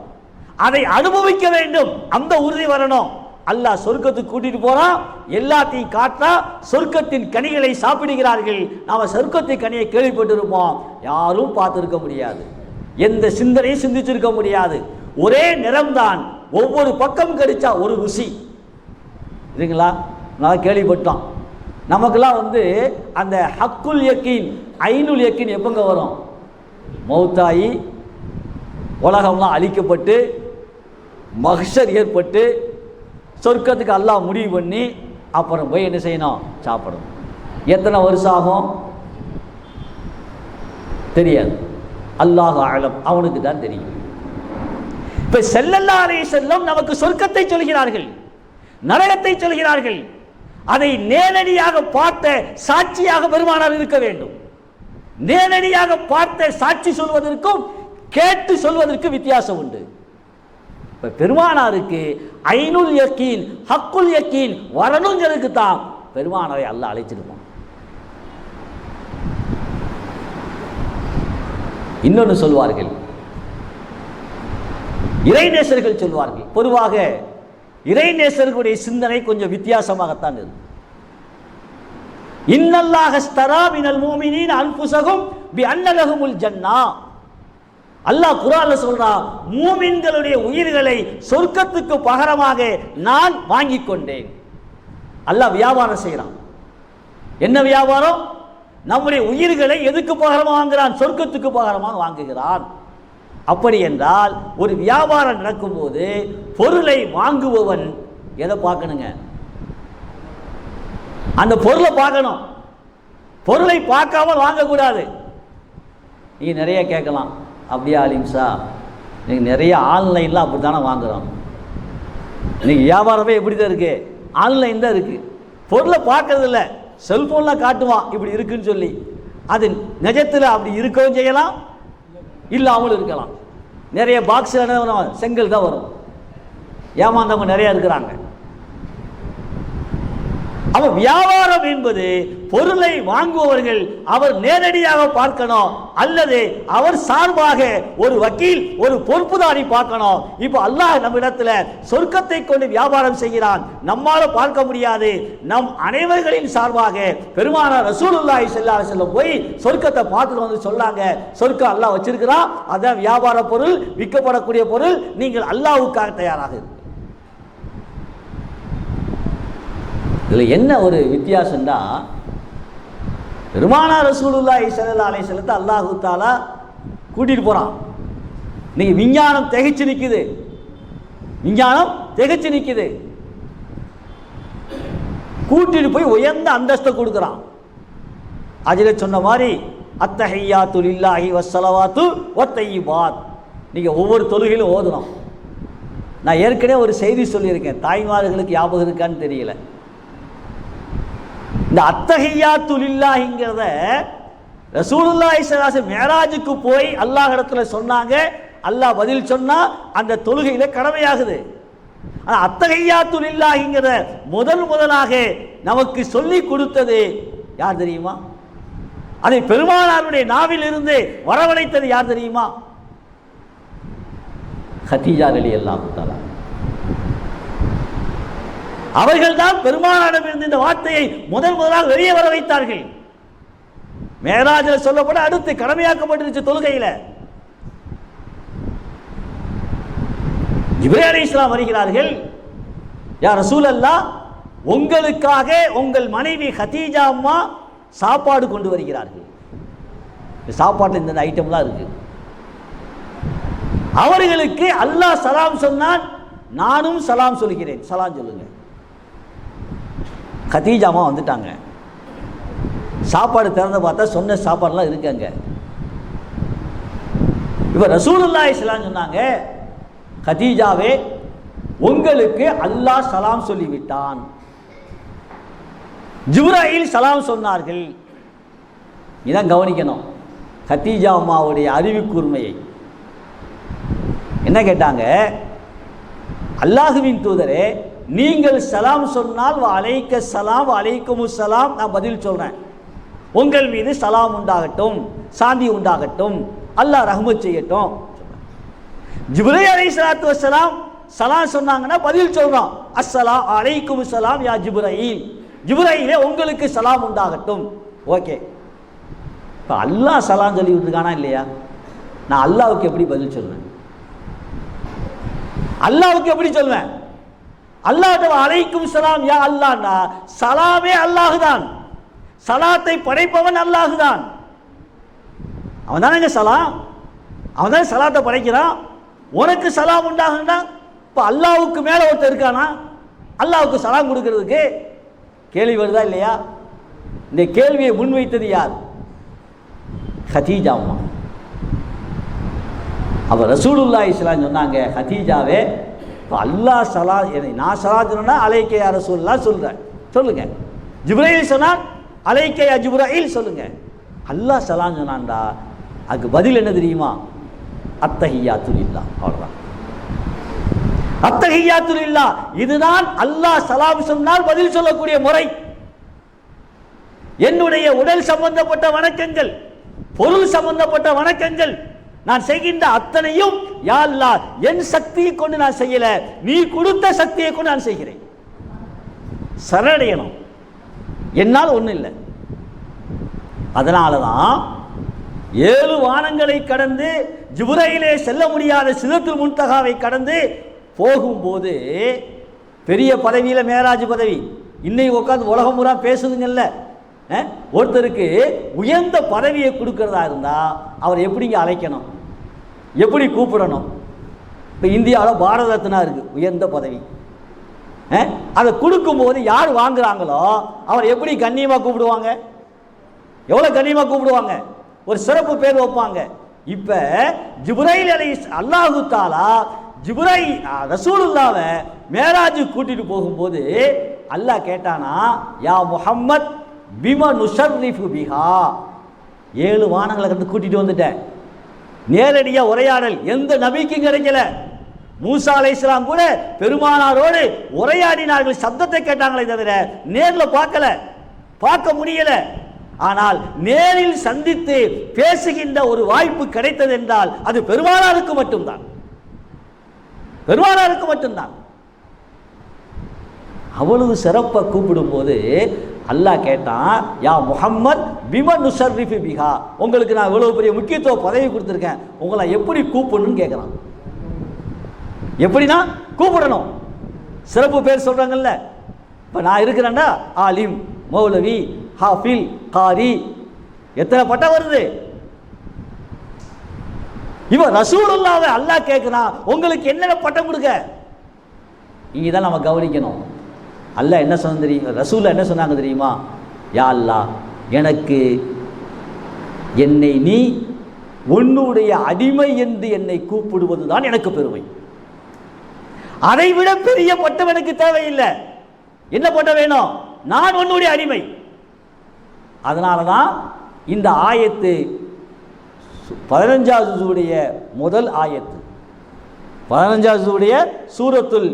அதை அனுபவிக்க வேண்டும், அந்த உறுதி வரணும். அல்லாஹ் சொர்க்கத்துக்கு கூட்டிட்டு போறான், எல்லாத்தையும் காட்டா, சொர்க்கத்தின் கனிகளை சாப்பிடுகிறார்கள். நாம சொர்க்கத்தின் கனியை கேள்விப்பட்டிருப்போம், யாரும் பார்த்திருக்க முடியாது, எந்த சிந்தனையும் சிந்திச்சிருக்க முடியாது. ஒரே நிறம்தான், ஒவ்வொரு பக்கம் கடிச்சா ஒரு ருசி. இல்லைங்களா? நான் கேள்விப்பட்டோம், நமக்கெல்லாம் அந்த ஹக்குல் யக்கீன் ஐனுல் யக்கீன் எப்பங்க வரும்? மௌத்தாயி உலகம்லாம் அழிக்கப்பட்டு மஹ்ஷர் ஏற்பட்டு சொர்க்கத்துக்கு அல்லாஹ் முடிவு பண்ணி அப்புறம் போய் என்ன செய்யணும்? சாப்பிடணும். எத்தனை வருஷம் ஆகும் தெரியாது. அல்லாஹ் அலம், அவனுக்கு தான் தெரியும். இப்ப ஸல்லல்லாஹு அலைஹி வஸல்லம் நமக்கு சொர்க்கத்தை சொல்கிறார்கள், நரகத்தை சொல்கிறார்கள். அதை நேரடியாக பார்த்த சாட்சியாக பெருமானார் இருக்க வேண்டும். நேரடியாக பார்த்த சாட்சி சொல்வதற்கும் கேட்டு சொல்வதற்கு வித்தியாசம் உண்டு. இப்ப பெருமானாருக்கு ஐனுல் யக்கீன் ஹக்குல் யக்கீன் வரணுங்கிறதுக்கு தான் பெருமானாரை அல்லாஹ் அழைச்சிருப்பான். இன்னொன்று சொல்வார்கள், இறைநேசர்கள் சொல்வார்கள். பொதுவாக இறைநேசர்களுடைய சிந்தனை கொஞ்சம் வித்தியாசமாகத்தான் இருக்கு. இன்னல்லாஹ ஸ்தரா மினல் முஃமினீன அன்ஃபுஸஹும் பிஅன்ன லஹுமுல் ஜன்னah. அல்லாஹ் குர்ஆன்ல சொல்றான், மூமின்களுடைய உயிர்களை சொர்க்கத்துக்கு பகரமாக நான் வாங்கி கொண்டேன். அல்லாஹ் வியாபாரம் செய்யறான். என்ன வியாபாரம்? நம்முடைய உயிர்களை எதுக்கு பகரமாக வாங்குறான்? சொர்க்கத்துக்கு பகரமாக வாங்குகிறான். அப்படி என்றால் ஒரு வியாபாரம் நடக்கும்போது பொருளை வாங்குபவன் எதை பார்க்கணுங்க? அந்த பொருளை பார்க்கணும். பொருளை பார்க்காமல் வாங்கக்கூடாது. நீங்க நிறைய கேட்கலாம், அப்படியே அலிம்சா நீங்க நிறைய ஆன்லைன்ல அப்படித்தானே வாங்குறோம். இன்னைக்கு வியாபாரமே எப்படி தான் இருக்கு? ஆன்லைன் தான் இருக்கு. பொருளை பார்க்கறது இல்லை, செல்போன்ல காட்டுவான் இப்படி இருக்குன்னு சொல்லி. அது நிஜத்தில் அப்படி இருக்கவும் செய்யலாம், இல்லாமல் இருக்கலாம். நிறைய பாக்ஸ் செங்கல் தான் வரும். ஏமாந்தவங்க நிறைய இருக்கிறாங்க. அப்ப வியாபாரம் என்பது பொருளை வாங்குபவர்கள் அவர் நேரடியாக பார்க்கணும், அல்லது அவர் சார்பாக ஒரு வக்கீல் ஒரு பொறுப்புதாரி பார்க்கணும். இப்போ அல்லாஹ் நம்ம இடத்துல சொர்க்கத்தை கொண்டு வியாபாரம் செய்கிறான், நம்மால பார்க்க முடியாது. நம் அனைவர்களின் சார்பாக பெருமானார் ரசூலுல்லாஹி ஸல்லல்லாஹு அலைஹி வஸல்லம் போய் சொர்க்கத்தை பார்த்துட்டு வந்து சொல்லாங்க, சொர்க்கம் அல்லாஹ் வச்சிருக்கிறான், அதான் வியாபார பொருள், விற்கப்படக்கூடிய பொருள், நீங்கள் அல்லாஹ்வுக்காக தயாராக இருக்கு. இதில் என்ன ஒரு வித்தியாசம்னா, பெருமானார் ரசூலுல்லாஹி ஸல்லல்லாஹு அலைஹி வஸல்லத்தை அல்லாஹ் தஆலா கூட்டிட்டு போறான். நீங்க விஞ்ஞானம் திகைச்சு நிக்குது, விஞ்ஞானம் திகைச்சு நிக்குது. கூட்டிட்டு போய் உயர்ந்த அந்தஸ்தை கொடுக்குறான். அதில சொன்ன மாதிரி அத்தஹிய்யாத்து லில்லாஹி வஸ்ஸலவாத்து வத்தய்யிபாத் நீங்க ஒவ்வொரு தொழுகையிலும் ஓதணும். நான் ஏற்கனவே ஒரு செய்தி சொல்லியிருக்கேன், தாய்மார்களுக்கு ஞாபகம் இருக்கான்னு தெரியல. இந்த அத்தஹிய்யாத்து லில்லாஹிங்கிறத ரசூலுல்லாஹி ஸல்லல்லாஹு அலைஹி வஸல்லம் மிஅராஜுக்கு போய் அல்லாஹ் இடத்துல சொன்னாங்க, அல்லாஹ் பதில் சொன்னா அந்த தொழுகையில கடமையாகுது. ஆனா அத்தஹிய்யாத்து லில்லாஹிங்கிறத முதலாக நமக்கு சொல்லி கொடுத்தது யார் தெரியுமா? அதை பெருமானாருடைய நாவில் இருந்து வரவழைத்தது யார் தெரியுமா? கதீஜா ரலியல்லாஹு தஆலா. அவர்கள் தான் பெருமானாரிடமிருந்து இந்த வார்த்தையை முதலாக வெளியே வர வைத்தார்கள். மேராஜில் சொல்லப்பட அடுத்து கடமையாக்கப்பட்டிருச்சு தொழுகையில. ஜிப்ரீல் அலைஹிஸ்ஸலாம் வருகிறார்கள், யா ரசூலல்லாஹ், உங்களுக்காக உங்கள் மனைவி கதீஜா அம்மா சாப்பாடு கொண்டு வருகிறார்கள். சாப்பாட்டில் இந்த ஐட்டம்லாம் இருக்கு. அவர்களுக்கு அல்லாஹ் சலாம் சொன்னான், நானும் சலாம் சொல்கிறேன், சலாம் சொல்லுங்க. கதீஜாமா வந்துட்டாங்க. சாப்பாடு திறந்து பார்த்தா சொன்ன சாப்பாடுலாம் இருக்காங்க. இப்ப ரசூலுல்லாஹி ஸல்லல்லாஹு அலைஹி வஸல்லம் சொன்னாங்க, கதீஜாவே, உங்களுக்கு அல்லாஹ் சலாம் சொல்லிவிட்டான். ஜிப்ரீல் சலாம் சொன்னார்கள். இதான் கவனிக்கணும் கதீஜா அம்மாவுடைய அறிவு கூர்மையை. என்ன கேட்டாங்க? அல்லாஹுவின் தூதரே, நீங்கள் சலாம் சொன்னால் அலைக்க சலாம் அலைக்குமுஸ் சலாம், நான் பதில் சொல்றேன், உங்கள் மீது சலாம் உண்டாகட்டும், சாந்தி உண்டாகட்டும், அல்லாஹ் ரஹ்மத் செய்யட்டும். ஜிப்ரீல் அலைஹிஸ்ஸலாத்து வஸ்ஸலாம் சலாம் சொன்னாங்கன்னா பதில் சொல்றோம், அஸ்ஸலாம் அலைக்குமுஸ் சலாம் யா ஜிப்ரீல், ஜிப்ரீலே உங்களுக்கு சலாம் உண்டாகட்டும். ஓகே, இப்போ அல்லாஹ் சலாம் சொல்லி விட்டுருக்கானா இல்லையா? நான் அல்லாஹ்வுக்கு எப்படி பதில் சொல்லுவேன்? அல்லாஹ்வுக்கு எப்படி சொல்லுவேன்? அல்லாஹ் அலைக்கும் சலாம் யா அல்லாஹ்னா சலாமே அல்லாஹ் தான். சலாத்தை படைப்பவன் அல்லாஹ் தான். அவன் தானேங்க சலாம், அவன் தானே சலாத்தை படைக்கிறான். உனக்கு சலாம் உண்டாகுன்னா இப்போ அல்லாஹ்வுக்கு மேலே ஒருத்தர் இருக்கானா அல்லாஹ்வுக்கு சலாம் கொடுக்கறதுக்கு? கேள்வி வருதா இல்லையா? இந்த கேள்வியை முன்வைத்தது யார்? ஹதீஜா அம்மா. அப்போ ரசூலுல்லாஹி ஸல்லல்லாஹு அலைஹி சொன்னாங்க, ஹதீஜாவே இப்போ அல்லாஹ் சலா, நான் சலாத் சொன்னா அலைக்க யா ரசூலுல்லாஹ் சொல்கிறேன், சொல்லுங்க. ஜிப்ரீல் சொன்னால் அலைக்க யா ஜிப்ரீல் சொல்லுங்க. அல்லாஹ் சலாம் சொன்னான்டா, அதுக்கு பதில் என்ன தெரியுமா? அத்தஹியாத்து லில்லாஹ். அவ்வளோதான், அத்தஹியாத்து லில்லாஹ். இதுதான் அல்லாஹ் சலாம் சொன்னால் பதில் சொல்லக்கூடிய முறை. என்னுடைய உடல் சம்பந்தப்பட்ட வணக்கங்கள், பொருள் சம்பந்தப்பட்ட வணக்கங்கள், நான் செய்கின்ற அத்தனையும் யா அல்லாஹ் என் சக்தியை கொண்டு நான் செய்யல, நீ கொடுத்த சக்தியை கொண்டு நான் செய்கிறேன். சரணடையணும், என்னால் ஒன்றும் இல்லை. அதனால தான் 7 வானங்களை கடந்து ஜிப்ரீலே செல்ல முடியாத சிதத்துல் முன்தகாவை கடந்து போகும்போது பெரிய பதவியில் மேராஜ் பதவி, இன்னைக்கு உட்காந்து உலகம் பூரா பேசுதுங்கல்ல. ஒருத்தருக்கு உயர்ந்த பதவியை கொடுக்கறதா இருந்தால் அவர் எப்படிங்க அழைக்கணும், எப்படி கூப்பிடணும்? இப்போ இந்தியாவில் பாரத ரத்னா இருக்குது, உயர்ந்த பதவி. அதை கொடுக்கும்போது யார் வாங்குறாங்களோ அவர் எப்படி கண்ணியமாக கூப்பிடுவாங்க? எவ்வளோ கண்ணியமாக கூப்பிடுவாங்க? ஒரு சிறப்பு பேர் வைப்பாங்க. இப்போ ஜிப்ரீல் அல்லாஹு தாலா ரசூலுல்லாவை மேராஜ் கூட்டிட்டு போகும்போது அல்லாஹ் கேட்டானா, யா முஹம்மத் பிமா நுஷர்ரிஃபு பிஹா. 7 வானங்களை கண்டு கூட்டிட்டு வந்துட்டேன். நேரடியாக உரையாடல் எந்த நபிக்கும் கிடைக்கல. மூசா அலைஹிஸ்ஸலாம் கூட பெருமானாரோடு உரையாடினார்கள், சப்தத்தை கேட்டாங்களே தவிர நேரில் பார்க்க முடியல. ஆனால் நேரில் சந்தித்து பேசுகின்ற ஒரு வாய்ப்பு கிடைத்தது என்றால் அது பெருமானாருக்கு மட்டும்தான், பெருமானாருக்கு மட்டும்தான். அவ்வளவு சிறப்பை கூப்பிடும்போது அல்லாஹ் கேட்டான், யா முஹம்மத் பிமா நுஷர்ரிஃபு பிஹா. உங்களுக்கு நான் இவ்வளவு பெரிய முக்கியத்துவ பதவி கொடுத்துருக்கேன், உங்களை எப்படி கூப்பிடணும்னு கேட்குறான். எப்படின்னா கூப்பிடணும். சிறப்பு பேர் சொல்கிறாங்கல்ல. இப்போ நான் இருக்கிறேன்னா ஆலிம், மௌலவி, ஹாஃபில், காரி, எத்தனை பட்டம் வருது. இவன் ரசூலுல்லாவை அல்லாஹ் கேட்குறான், உங்களுக்கு என்னென்ன பட்டம் கொடுக்க? இங்கே தான் நம்ம கவனிக்கணும். அல்லாஹ் என்ன சொன்ன தெரியுமா, ரசூல்லா என்ன சொன்னாங்க தெரியுமா? யா அல்லாஹ், எனக்கு என்னை நீ உன்னுடைய அடிமை என்று என்னை கூப்பிடுவது தான் எனக்கு பெருமை. அதை விட பெரிய பட்டம் எனக்கு தேவையில்லை. என்ன பட்டம் வேணும்? நான் உன்னுடைய அடிமை. அதனால தான் இந்த ஆயத்து 15வது முதல் ஆயத்து, 15வது சூரத்துல்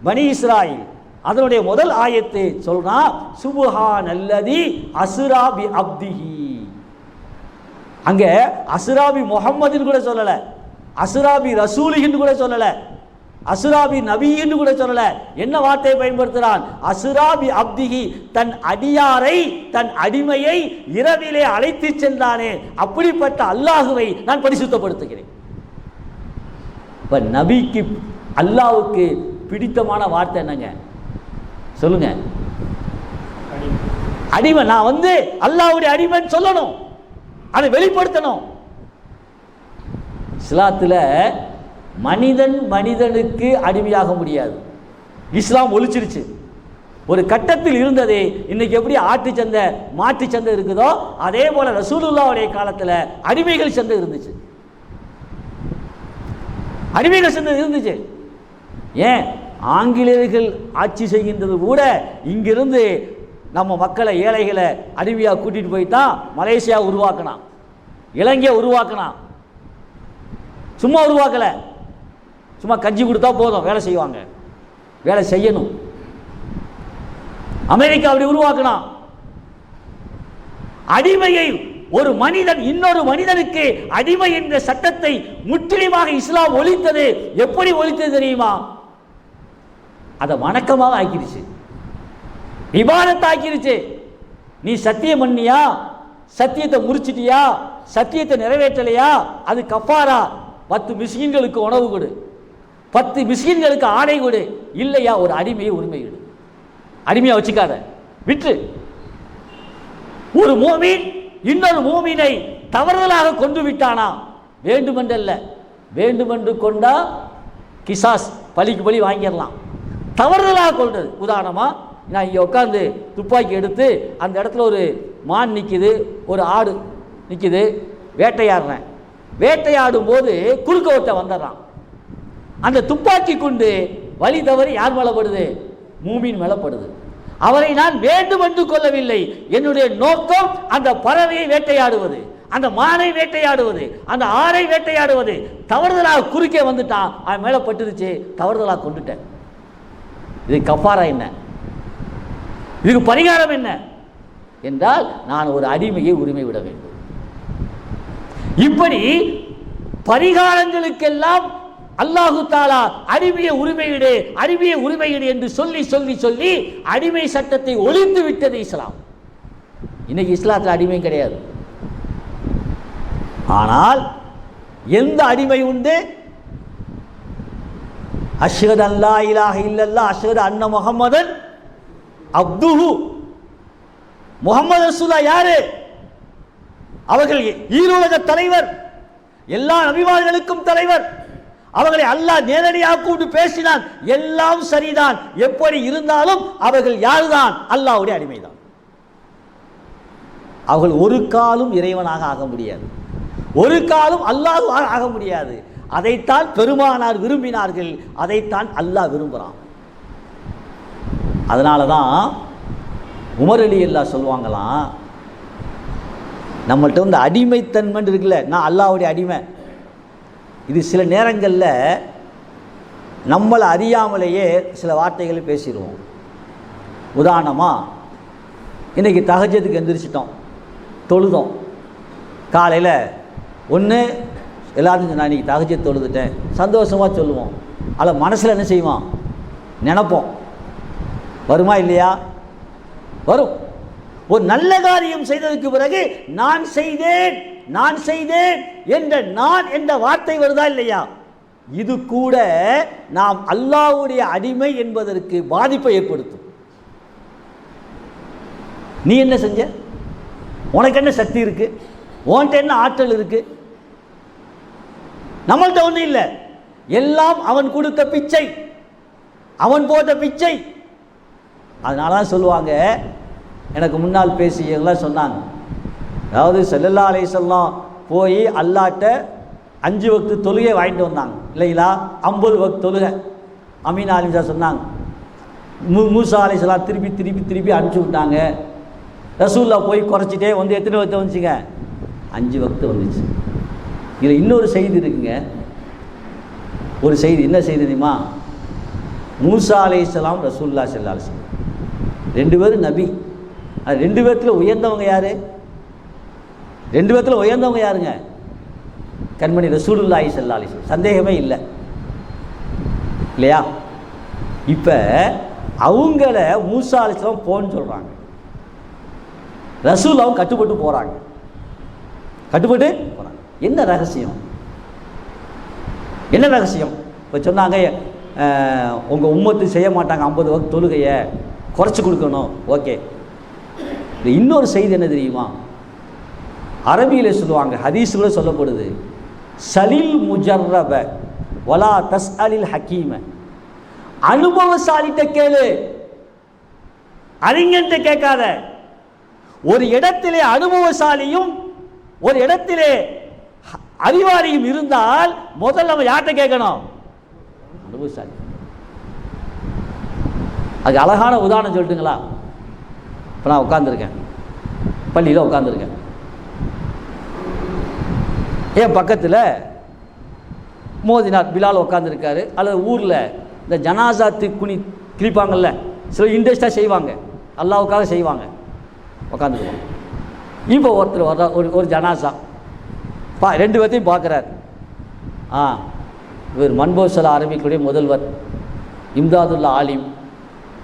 பனி இஸ்ராயில், அதனுடைய முதல் ஆயத்தை சொல்றா, சுப்ஹானல்லதி அஸ்ரா பி அப்திஹி. அங்க அஸ்ரா பி முஹம்மதின்னு கூட சொல்லல, அஸ்ரா பி ரசூலின்னு கூட சொல்லல, அஸ்ரா பி நபின்னு கூட சொல்லல. என்ன வார்த்தையை பயன்படுத்துறான்? அஸ்ரா பி அப்திஹி, தன் அடியாரை, தன் அடிமையை இரவிலே அழைத்து சென்றானே, அப்படிப்பட்ட அல்லாஹுவை நான் பரிசுத்தப்படுத்துகிறேன். இப்ப நபிக்கு அல்லாஹ்வுக்கு பிடித்தமான வார்த்தை என்னங்க சொல்லுங்க? அடிமை. நான் அல்லாஹ்வுடைய அடிமைன்னு சொல்லணும், அதை வெளிப்படுத்தணும். இஸ்லாத்தில் மனிதன் மனிதனுக்கு அடிமையாக முடியாது. இஸ்லாம் ஒழிச்சிருச்சு. ஒரு கட்டத்தில் இருந்ததே, இன்னைக்கு எப்படி ஆட்டு சந்தை மாட்டு சந்தை இருக்குதோ அதே போல ரசூலுல்லாஹ்வுடைய காலத்தில் அடிமைகள் சந்தை இருந்துச்சு, அடிமைகள் சந்தை இருந்துச்சு. ஏன் ஆங்கிலேயர்கள் ஆட்சி செய்கின்றது கூட இங்கிருந்து நம்ம மக்களை, ஏழைகளை அடிமையாக கூட்டிட்டு போய்தான் மலேசியா உருவாக்கினான், இலங்கையை உருவாக்கினான். சும்மா உருவாக்கல, சும்மா கஞ்சி கொடுத்தா போதும் வேலை செய்வாங்க, வேலை செய்யணும். அமெரிக்கா அப்படி உருவாக்கினான். அடிமையை ஒரு மனிதன் இன்னொரு மனிதனுக்கு அடிமை என்ற சட்டத்தை முற்றிலுமாக இஸ்லாம் ஒழித்தது. எப்படி ஒழித்தது தெரியுமா? அதை வணக்கமாக ஆக்கிருச்சு, இபாதத் ஆக்கிருச்சு. நீ சத்தியம் பண்ணியா, சத்தியத்தை முறிச்சிட்டியா, சத்தியத்தை நிறைவேற்றலையா, அது கஃபாரா. 10 மிஸ்கின்களுக்கு உணவு கொடு, 10 மிஸ்கின்களுக்கு ஆடை கொடு. இல்லையா ஒரு அடிமையை உரிமை கொடு, அடிமையா வச்சுக்காத, விட்டு. ஒரு மூமின் இன்னொரு மூமினை தவறுதலாக கொண்டு விட்டானா, வேண்டுமென்றல்ல, வேண்டுமென்று கொண்டா கிசாஸ் பலிக்கு பலி வாங்கிடலாம். தவறுதலாக கொள்றது, உதாரணமாக நான் இங்கே உட்காந்து துப்பாக்கி எடுத்து அந்த இடத்துல ஒரு மான் நிற்கிது, ஒரு ஆடு நிற்கிது, வேட்டையாடுறேன். வேட்டையாடும் போது குறுக்க ஒருத்த வந்துடுறான். அந்த துப்பாக்கி கொண்டு வழி தவறி யார் மேலப்படுது? மூமின் மேலப்படுது. அவரை நான் வேண்டுமென்று கொள்ளவில்லை. என்னுடைய நோக்கம் அந்த பறவையை வேட்டையாடுவது, அந்த மானை வேட்டையாடுவது, அந்த ஆறை வேட்டையாடுவது. தவறுதலாக குறுக்கே வந்துட்டான், அவன் மேலே பட்டுருச்சு, தவறுதலாக கொண்டுட்டேன். இது கஃபாரா என்ன? இதுக்கு பரிகாரம் என்ன என்றால், நான் ஒரு அடிமையை உரிமை விட வேண்டும். இப்படி பரிகாரங்களுக்கெல்லாம் அல்லாஹு தாலா அடிமையை உரிமையிடு, அடிமையை உரிமையிடு என்று சொல்லி சொல்லி சொல்லி அடிமை சட்டத்தை ஒழித்து விட்டது இஸ்லாம். இன்னைக்கு இஸ்லாத்தில் அடிமை கிடையாது. ஆனால் எந்த அடிமை உண்டு? அஷ்ஹது அல்லா இலாஹ இல்லல்லாஹ் அஷ்ஹது அன்ன முஹம்மதன் அப்துஹு. முஹம்மது ரசூலுல்லாஹ் யாரு? அவர்கள் ஈருலக தலைவர், எல்லா நபிமார்களுக்கும் தலைவர். அவர்களை அல்லாஹ் நேரடியாக கூப்பிட்டு பேசினான். எல்லாம் சரிதான், எப்படி இருந்தாலும் அவர்கள் யாருதான்? அல்லாஹ்வுடைய அடிமைதான். அவர்கள் ஒரு காலும் இறைவனாக ஆக முடியாது, ஒரு காலும் அல்லாஹ் ஆக முடியாது. அதைத்தான் பெருமானார் விரும்பினார்கள், அதைத்தான் அல்லாஹ் விரும்புகிறான். அதனால தான் உமர் அலி அல்லாஹ் சொல்லுவாங்களாம், நம்மள்கிட்ட வந்து அடிமைத்தன்மை இருக்குல்ல, நான் அல்லாஹ்வுடைய அடிமை. இது சில நேரங்களில் நம்மளை அறியாமலேயே சில வார்த்தைகளை பேசிடுவோம். உதாரணமாக இன்றைக்கி தஹஜ்ஜுதுக்கு எந்திரிச்சிட்டோம், தொழுதோம். காலையில் ஒன்று எல்லாத்தையும் நான் இன்றைக்கி தஹஜ்ஜுத் தொழுதுட்டேன் சந்தோஷமாக சொல்லுவோம். அதில் மனசில் என்ன செய்வோம்? நினைப்போம். வருமா இல்லையா? வரும். ஒரு நல்ல காரியம் செய்ததற்கு பிறகு நான் செய்தேன் நான் செய்தேன் என்ற நான் என்ற வார்த்தை வருதா இல்லையா? இது கூட நாம் அல்லாஹ்வுடைய அடிமை என்பதற்கு பாதிப்பை ஏற்படுத்தும். நீ என்ன செஞ்ச? உனக்கு என்ன சக்தி இருக்கு? உன்கிட்ட என்ன ஆற்றல் இருக்கு? நம்மள்கிட்ட ஒன்றும் இல்லை, எல்லாம் அவன் கொடுத்த பிச்சை, அவன் போட்ட பிச்சை. அதனால தான் சொல்லுவாங்க, எனக்கு முன்னால் பேசியெல்லாம் சொன்னாங்க, அதாவது ஸல்லல்லாஹு அலைஹி வஸல்லம் போய் அல்லாஹ்ட்ட 5 வக்து தொழுகை வாங்கிட்டு வந்தாங்க இல்லைங்களா? 50 வக்து தொழுகை. அமீன் ஆலிம்சா சொன்னாங்க, மூசா அலைஹிஸ்ஸலாம் திருப்பி திருப்பி திருப்பி அனுப்பிச்சி விட்டாங்க. ரசூலுல்லாஹ் போய் குறைச்சிட்டே வந்து எத்தனை வக்து வந்துச்சுங்க? 5 வக்து வந்துச்சு. இதில் இன்னொரு செய்தி இருக்குங்க. ஒரு செய்தி, என்ன செய்தி தெரியுமா? மூசா அலைஹிஸ்ஸலாம் ரசூலுல்லாஹ் ஸல்லல்லாஹு அலைஹி வஸல்லம் 2 பேரும் நபி. அது 2 பேர்த்தில் உயர்ந்தவங்க யார்? 2 பேர்த்தில் உயர்ந்தவங்க யாருங்க? கண்மணி ரசூலுல்லாஹி ஸல்லல்லாஹு அலைஹி வஸல்லம். சந்தேகமே இல்லை இல்லையா? இப்போ அவங்கள மூசா அலைஹிஸ்ஸலாம் போன்னு சொல்கிறாங்க, ரசூலுல்லாஹ் கட்டுப்பட்டு போகிறாங்க, கட்டுப்பட்டு போகிறாங்க. என்ன ரகசியம்? என்ன ரகசியம்? இப்போ சொன்னாங்க, உங்கள் உம்மத்து செய்ய மாட்டாங்க 50 வக்து தொழுகையை, குறைச்சி கொடுக்கணும். ஓகே. இன்னொரு செய்தி என்ன தெரியுமா? அரபியில் சொல்லுவாங்க, ஹதீஸ் கூட சொல்லப்படுது, சலில் முஜர்ரப வலா தஸ் அலில் ஹக்கீம. அனுபவசாலிட்ட கேளு, அறிஞன்ட்ட கேட்காத. ஒரு இடத்திலே அனுபவசாலியும் ஒரு இடத்திலே அறிவாளியும் இருந்தால் முதல்ல நம்ம யார்கிட்ட கேட்கணும்? அனுபவசாலி. அதுக்கு அழகான உதாரணம் சொல்லட்டுங்களா? இப்போ நான் உட்காந்துருக்கேன், பள்ளியில் உட்காந்துருக்கேன். என் பக்கத்தில் மோதினார் பிலால் உட்காந்துருக்காரு. அல்லது ஊரில் இந்த ஜனாசா குனி கிழிப்பாங்கல்ல, சில இன்ட்ரெஸ்டாக செய்வாங்க, அல்லாவுக்காக செய்வாங்க, உட்காந்துருக்கோம். இப்போ ஒருத்தர் வர்ற ஒரு ஜனாசா 2 பேர்த்தையும் பார்க்குறார். இவர் மன்போசலா அரபிக்குடைய முதல்வர், இம்தாதுல்லா ஆலிம்,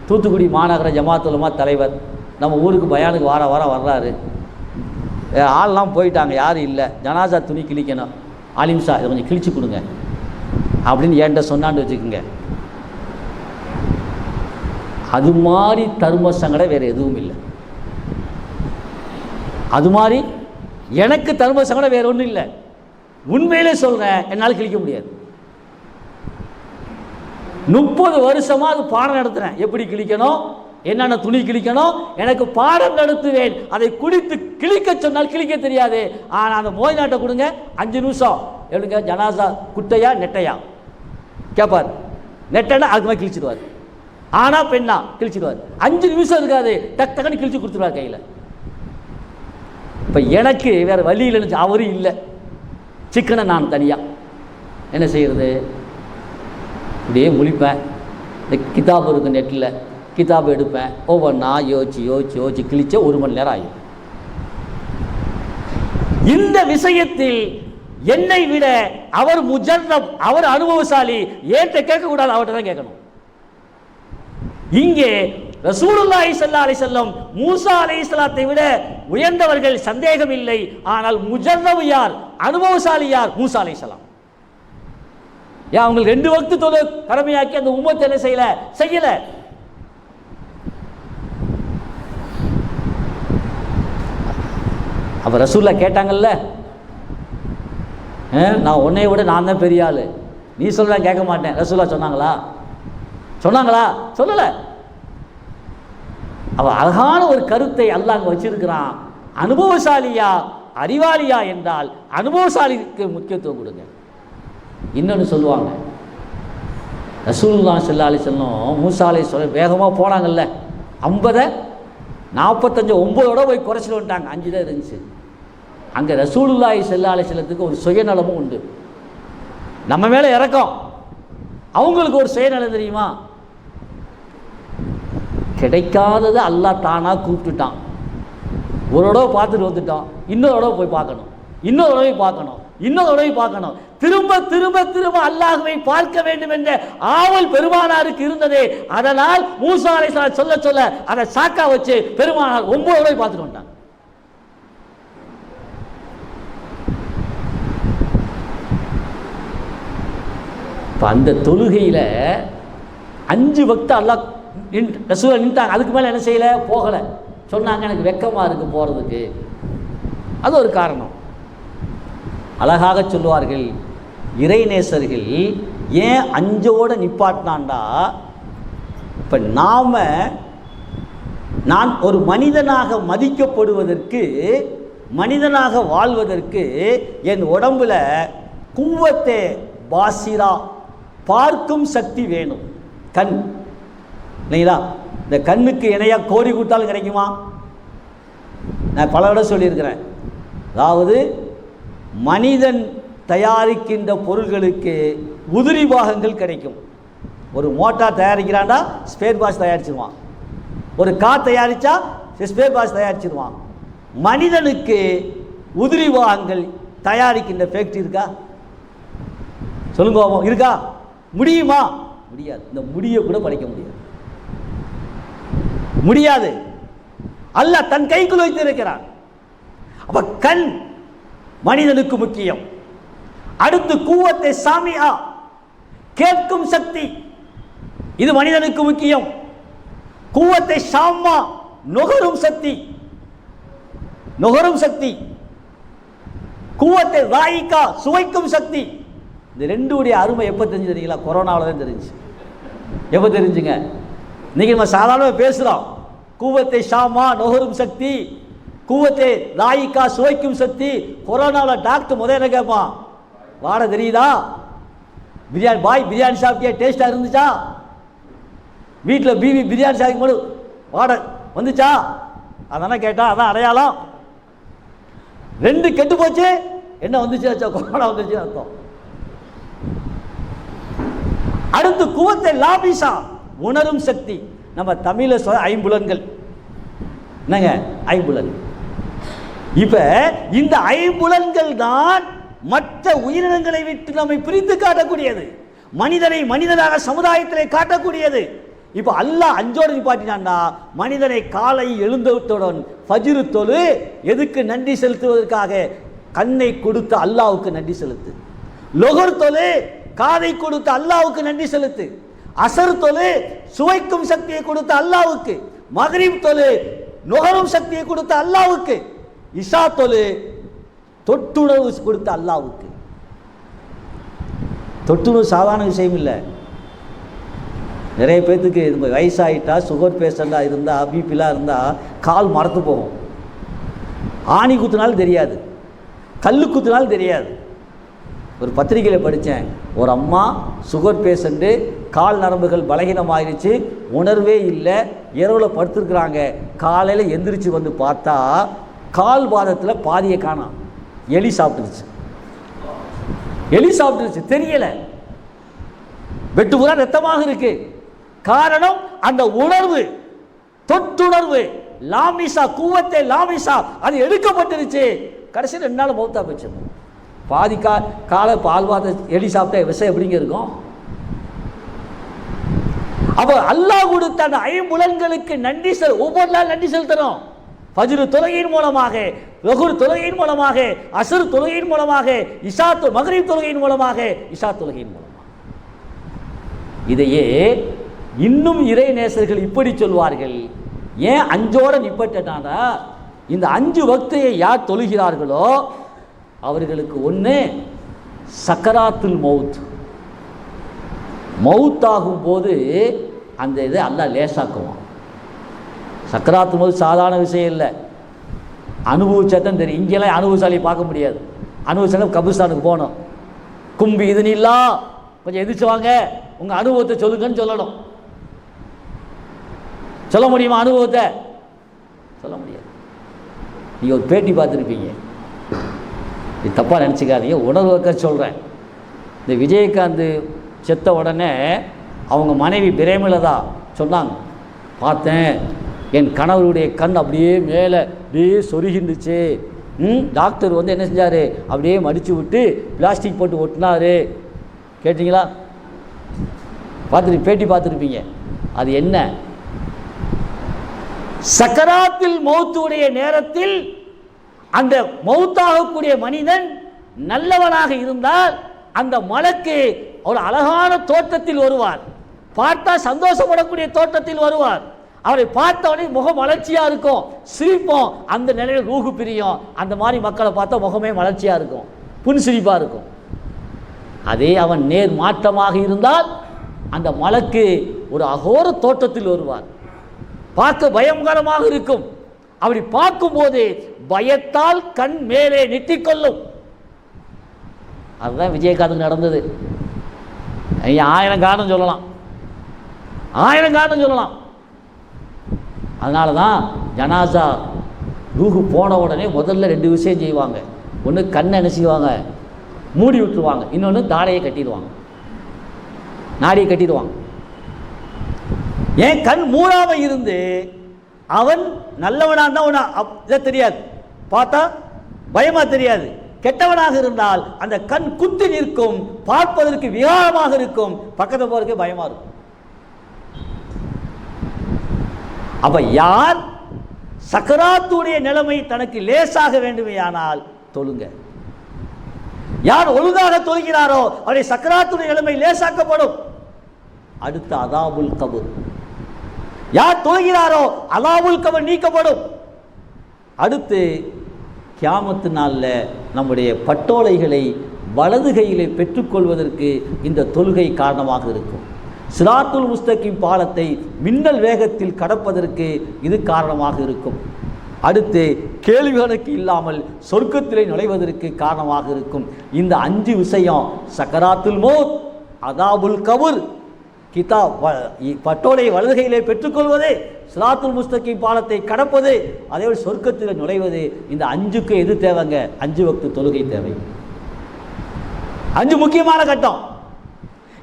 தூத்துக்குடி மாநகர ஜமாத் உலமா தலைவர், நம்ம ஊருக்கு பயானுக்கு வார வாரம் வர்றாரு. ஆள்லாம் போயிட்டாங்க, யாரும் இல்லை. ஜனாசா துணி கிழிக்கணும், ஆலிம்சா இதை கொஞ்சம் கிழிச்சு கொடுங்க அப்படின்னு என்கிட்ட சொன்னான்னு வச்சுக்கோங்க. அது மாதிரி தர்ம சங்கடம் வேறு எதுவும் இல்லை. அது மாதிரி எனக்கு தர்ம சங்கடம் வேற ஒன்றும் இல்லை. உண்மையிலே சொல்கிறேன், என்னால் கிழிக்க முடியாது. 30 வருஷமாக அது பாடம் நடத்துகிறேன். எப்படி கிழிக்கணும், என்னென்ன துணி கிழிக்கணும், எனக்கு பாடம் நடத்துவேன். அதை குடித்து கிழிக்க சொன்னால் கிழிக்க தெரியாது. ஆனால் அந்த மோய் நாட்டை கொடுங்க, 5 நிமிஷம் எடுங்க, ஜனாசா குட்டையா நெட்டையா கேட்பார். நெட்டைன்னா அதுக்கு மாதிரி கிழிச்சிடுவார். ஆனா பெண்ணா கிழிச்சிடுவார். 5 நிமிஷம் இருக்காது, டக் டக்குன்னு கிழிச்சு கொடுத்துருவார் கையில். இப்போ எனக்கு வேறு வழி இல்லைன்னு அவரும் இல்லை. சிக்கனை நான் தனியாக என்ன செய்கிறது, இப்படியே முழிப்பேன். இந்த கிதாபு இருக்கு நெட்டில், கிதாபு எடுப்பேன். ஒவ்வொன்றா யோசிச்சு கிழிச்ச 1 மணி நேரம் ஆகும். இந்த விஷயத்தில் என்னை விட அவர் முஜர்ரப், அவர் அனுபவசாலி. ஏன்ட்ட கேட்கக்கூடாது, அவர்கிட்ட தான் கேட்கணும். இங்கே ரசூலுல்லாஹி ஸல்லல்லாஹு அலைஹி வஸல்லம் மூசா அலைஹிஸ்ஸலாத்தை விட உயர்ந்தவர்கள், சந்தேகம் இல்லை. ஆனால் முஜர்ரப் யார், அனுபவசாலி யார்? மூசா அலைஹிஸ்ஸலாம். ஏன் அவங்களுக்கு 2 வக்து தொழு கடமையாக்கி அந்த உம்மத்தை என்ன செய்யல. அப்ப ரசூல்லா கேட்டாங்கல்ல, நான் உன்னை விட நான் தான் பெரிய ஆளு, நீ சொல்ல கேட்க மாட்டேன். ரசூல்லா சொன்னாங்களா? சொல்லல. அவ அழகான ஒரு கருத்தை அல்லாஹ் அங்க வச்சிருக்கிறான். அனுபவசாலியா அறிவாளியா என்றால் அனுபவசாலிக்கு முக்கியத்துவம் கொடுங்க. இன்னொன்று சொல்லுவாங்க, ரசூலுல்லாஹி ஸல்லல்லாஹு அலைஹி வஸல்லம் மூசா அலைஹிஸ்ஸலாம் வேகமாக போனாங்கல்ல, 50 45 9ஓட போய் குறைச்சிட்டு வந்துட்டாங்க. 5 தான் இருந்துச்சு. அங்கே ரசூலுல்லாஹி ஸல்லல்லாஹு அலைஹி வஸல்லத்துக்கு ஒரு சுயநலமும் உண்டு. நம்ம மேலே இறக்கம், அவங்களுக்கு ஒரு சுயநலம் தெரியுமா? கிடைக்காததை அல்லாஹ் தானாக கூப்பிட்டுட்டான். ஒரு தடவை பார்த்துட்டு வந்துட்டோம், இன்னொரு தடவை போய் பார்க்கணும், இன்னொரு தடவை பார்க்கணும். திரும்ப திரும்ப திரும்ப அல்லாஹ்வை பார்க்க வேண்டும் என்ற ஆவல் பெருமானாருக்கு இருந்தது. அதனால் மூசா அலைஹிஸ்ஸலாம் சொல்ல சொல்ல அதை சாக்கா வச்சு பெருமானார் 9 தடவை பார்த்துட்டு வந்துட்டாங்க. இப்போ அந்த தொழுகையில் 5 வக்து அல்லாஹ் ரசூலா நின்ட்டாங்க. அதுக்கு மேலே என்ன செய்யலை, போகலை. சொன்னாங்க எனக்கு வெக்கமாக இருக்குது போகிறதுக்கு. அது ஒரு காரணம். அழகாக சொல்லுவார்கள் இறைநேசர்கள், ஏன் 5ஓட நிப்பாட்டினான்டா, இப்போ நான் ஒரு மனிதனாக மதிக்கப்படுவதற்கு, மனிதனாக வாழ்வதற்கு என் உடம்புல குவத்தே பாசிரா, பார்க்கும் சக்தி வேணும். கண் இல்லைங்களா? இந்த கண்ணுக்கு இணையாக கோடி கொடுத்தாலும் கிடைக்குமா? நான் பல விட சொல்லியிருக்கிறேன். அதாவது மனிதன் தயாரிக்கின்ற பொருள்களுக்கு உதிரி பாகங்கள் கிடைக்கும். ஒரு மோட்டார் தயாரிக்கிறான்டா ஸ்பேர் பார்ட்ஸ் தயாரிச்சிருவான். ஒரு கார் தயாரித்தா ஸ்பேர் பார்ட்ஸ் தயாரிச்சிருவான். மனிதனுக்கு உதிரி பாகங்கள் தயாரிக்கின்ற ஃபேக்ட்ரி இருக்கா? சொல்லுங்க, இருக்கா? முடியுமா? முடியாது. இந்த முடிய கூட படைக்க முடியாது. அல்லாஹ் தன் கைக்குள் வைத்திருக்கிறான். அப்ப கண் மனிதனுக்கு முக்கியம். அடுத்து குவத்தை சாமியா, கேட்கும் சக்தி, இது மனிதனுக்கு முக்கியம். குவத்தை ஷாமா, நுகரும் சக்தி. குவத்தை ராயிகா, சுவைக்கும் சக்தி. இந்த 2உடைய அருமை எப்போ தெரிஞ்சு தெரியுங்களா? கொரோனாவில் தான் தெரிஞ்சு. எப்போ தெரிஞ்சுங்க? இன்னைக்கு நம்ம சாதாரணமாக பேசுகிறோம். குவத்தை ஷாமா, நுகரும் சக்தி, குவத்தை ராயிகா, சுவைக்கும் சக்தி. கொரோனாவில் டாக்டர் முதல்ல கேட்பான், வாடை தெரியுதா? பிரியாணி சாப்பிட்டியா? டேஸ்டாக இருந்துச்சா? வீட்டில் பிரியாணி சாப்பிடும் போது வாடை வந்துச்சா? அதானே கேட்டா, அதான் அடையாளம். 2 கெட்டு போச்சு, என்ன வந்துச்சு? கொரோனா வந்துச்சு அர்த்தம். அடுத்து குவத்தை லாபிசா, உணரும் சக்தி. நம்ம தமிழில் சொல்ல 5 என்னங்க? 5. இப்ப இந்த 5 தான் மற்ற உயிரினங்களை விட்டு நம்மை பிரித்து காட்டக்கூடியது, மனிதனை மனிதனாக சமுதாயத்திலே காட்டக்கூடியது. இப்ப அல்லாஹ் 5ஓடு நிப்பாட்டினான்னா, மனிதனை காலை எழுந்தவுடன் ஃபஜ்ர் தொழு, எதுக்கு நன்றி செலுத்துவதற்காக? கண்ணை கொடுத்த அல்லாஹ்வுக்கு நன்றி செலுத்து. லொஹர் தொழு, காதை கொடுத்த அல்லாஹ்வுக்கு நன்றி செலுத்து. அசர் தொழு, சுவைக்கும் சக்தியை கொடுத்த அல்லாஹ்வுக்கு. மக்ரிப் தொழு, நுகரும் சக்தியை கொடுத்த அல்லாஹ்வுக்கு. இஷா தொழு, தொட்டுணர்வு கொடுத்த அல்லாஹ்வுக்கு. தொட்டுணர்வு சாதாரண விஷயம் இல்லை. நிறைய பேர்த்துக்கு வயசாகிட்டா, சுகர் பேஷண்டாக இருந்தால், பிபிலாம் இருந்தால் கால் மரத்து போகும். ஆணி குத்துனாலும் தெரியாது, கல் குத்துனாலும் தெரியாது. ஒரு பத்திரிகையில் படித்தேன், ஒரு அம்மா சுகர் பேஷண்ட்டு, கால் நரம்புகள் பலகீனமாகிடுச்சு, உணர்வே இல்லை, இரவில் படுத்துருக்குறாங்க. காலையில் எந்திரிச்சு வந்து பார்த்தா கால் பாதத்தில் பாதியை காணோம். எலி சாப்பிட்டுருச்சு, எலி சாப்பிட்டுருச்சு, தெரியலை. வெட்டு பூரா ரத்தமாக இருக்கு. காரணம் அந்த உணர்வு, தொட்டுணர்வு, லாமிசா கூவத்தை லாமிசா அது எடுக்கப்பட்டுருச்சு. கடைசி 2 நாள் மௌத்தா போச்சு. பாதி காலை பால்வாத எலி சாப்பிட்ட விஷயம் எப்படிங்க இருக்கும்? அப்போ அல்லாஹ் கொடுத்த அந்த 5 புலன்களுக்கு நன்றி ஒவ்வொரு நாள் நன்றி செலுத்தணும். ஃபஜ்ர் தொழுகையின் மூலமாக, லுஹர் தொழுகையின் மூலமாக, அஸ்ர் தொழுகையின் மூலமாக, இஷா மக்ரிப் தொழுகையின் மூலமாக, இஷா தொழுகையின் மூலமாக. இதையே இன்னும் இறை நேசர்கள் இப்படி சொல்வார்கள். ஏன் 5ஓட நிப்பட்டனா, இந்த 5 வக்தையை யார் தொழுகிறார்களோ அவர்களுக்கு ஒன்று சக்கராத்துல் மவுத், மவுத்தாகும் போது அந்த இதை அல்லாஹ் லேசாக்குவான். சக்கராத்துல் மவுத் சாதாரண விஷயம் இல்லை, அனுபவிச்சாதான் தெரியும். இங்கெல்லாம் அனுபவசாலியை பார்க்க முடியாது. அனுபவிச்சாலும் கபிரிஸ்தானுக்கு போகணும். கும்பி இது இல்லா கொஞ்சம் எதிர்த்து வாங்க, உங்கள் அனுபவத்தை சொல்லுங்கன்னு சொல்லணும். சொல்ல முடியுமா அனுபவத்தை? சொல்ல முடியாது. நீங்கள் ஒரு பேட்டி பார்த்துருப்பீங்க, இது தப்பாக நினச்சிக்காதீங்க, உணர்வுக்க சொல்கிறேன். இந்த விஜயகாந்த் செத்த உடனே அவங்க மனைவி பிரேமலதா சொன்னாங்க, பார்த்தேன் என் கணவருடைய கண் அப்படியே மேலே அப்படியே சொருகின்றுச்சு. டாக்டர் வந்து என்ன செஞ்சார், அப்படியே மடித்து விட்டு பிளாஸ்டிக் போட்டு ஒட்டினார். கேட்டிங்களா? பேட்டி பார்த்துருப்பீங்க. அது என்ன? சக்கராத்தில் மௌத்துடைய நேரத்தில் அந்த மௌத்தாகக்கூடிய மனிதன் நல்லவனாக இருந்தால் அந்த மலக்கு ஒரு அழகான தோற்றத்தில் வருவார். பார்த்தா சந்தோஷப்படக்கூடிய தோற்றத்தில் வருவார். அவரை பார்த்தவனே முகம் மலர்ச்சியாக இருக்கும், சிரிப்போம். அந்த நிலையில் ரூஹு பிரியும். அந்த மாதிரி மக்களை பார்த்தா முகமே மலர்ச்சியாக இருக்கும், புன்சிரிப்பாக இருக்கும். அதே அவன் நேர் மாற்றமாக இருந்தால் அந்த மலக்கு ஒரு அகோர தோற்றத்தில் வருவார். பார்க்க பயங்கரமாக இருக்கும். அப்படி பார்க்கும்போது பயத்தால் கண் மேலே நெட்டிக்கொள்ளும். அதுதான் விஜயகாந்த் நடந்தது. 1000 காரணம் சொல்லலாம், 1000 காரணம் சொல்லலாம். அதனால தான் ஜனாசா ரூஹு போன உடனே முதல்ல 2 விஷயம் செய்வாங்க. ஒன்று கண்ணை என்ன செய்வாங்க, மூடி விட்டுருவாங்க. இன்னொன்று தாடையை கட்டிடுவாங்க, நாடியை கட்டிடுவாங்க. ஏன் கண் மூடாமல் இருந்து அவன் நல்லவனாக இருந்தால் இதை தெரியாது, பார்த்தா பயமாக தெரியாது. கெட்டவனாக இருந்தால் அந்த கண் குத்தி நிற்கும், பார்ப்பதற்கு விகாரமாக இருக்கும், பக்கத்தில் போறதுக்கு பயமாக இருக்கும். அப்ப யார் சக்கராத்துடைய நிலைமை தனக்கு லேசாக வேண்டுமையானால் தொழுங்க. யார் ஒழுங்காக தொழுகிறாரோ அவருடைய சக்கராத்துடைய நிலைமை லேசாக்கப்படும். அடுத்த அதாபுல் கபர், யார் தொழுகிறாரோ அதாபுல் கபர் நீக்கப்படும். அடுத்து கியாமத்து நாளில் நம்முடைய பட்டோலைகளை வலது கையிலே பெற்றுக்கொள்வதற்கு இந்த தொழுகை காரணமாக இருக்கும். சிராத்துல் முஸ்தகீம் பாலத்தை மின்னல் வேகத்தில் கடப்பதற்கு இது காரணமாக இருக்கும். அடுத்து கேள்வி கணக்கு இல்லாமல் சொர்க்கத்திலே நுழைவதற்கு காரணமாக இருக்கும். இந்த 5 விஷயம் சக்கராத்துல் மௌத், அதாபுல் கபர், பட்டோலை வலதுகையிலே பெற்றுக்கொள்வது, சிராத்துல் முஸ்தகீம் பாலத்தை கடப்பது, அதேபோல் சொர்க்கத்தில் நுழைவது. இந்த 5க்கு எது தேவைங்க? 5 வக்து தொழுகை தேவை. 5 முக்கியமான கட்டம்.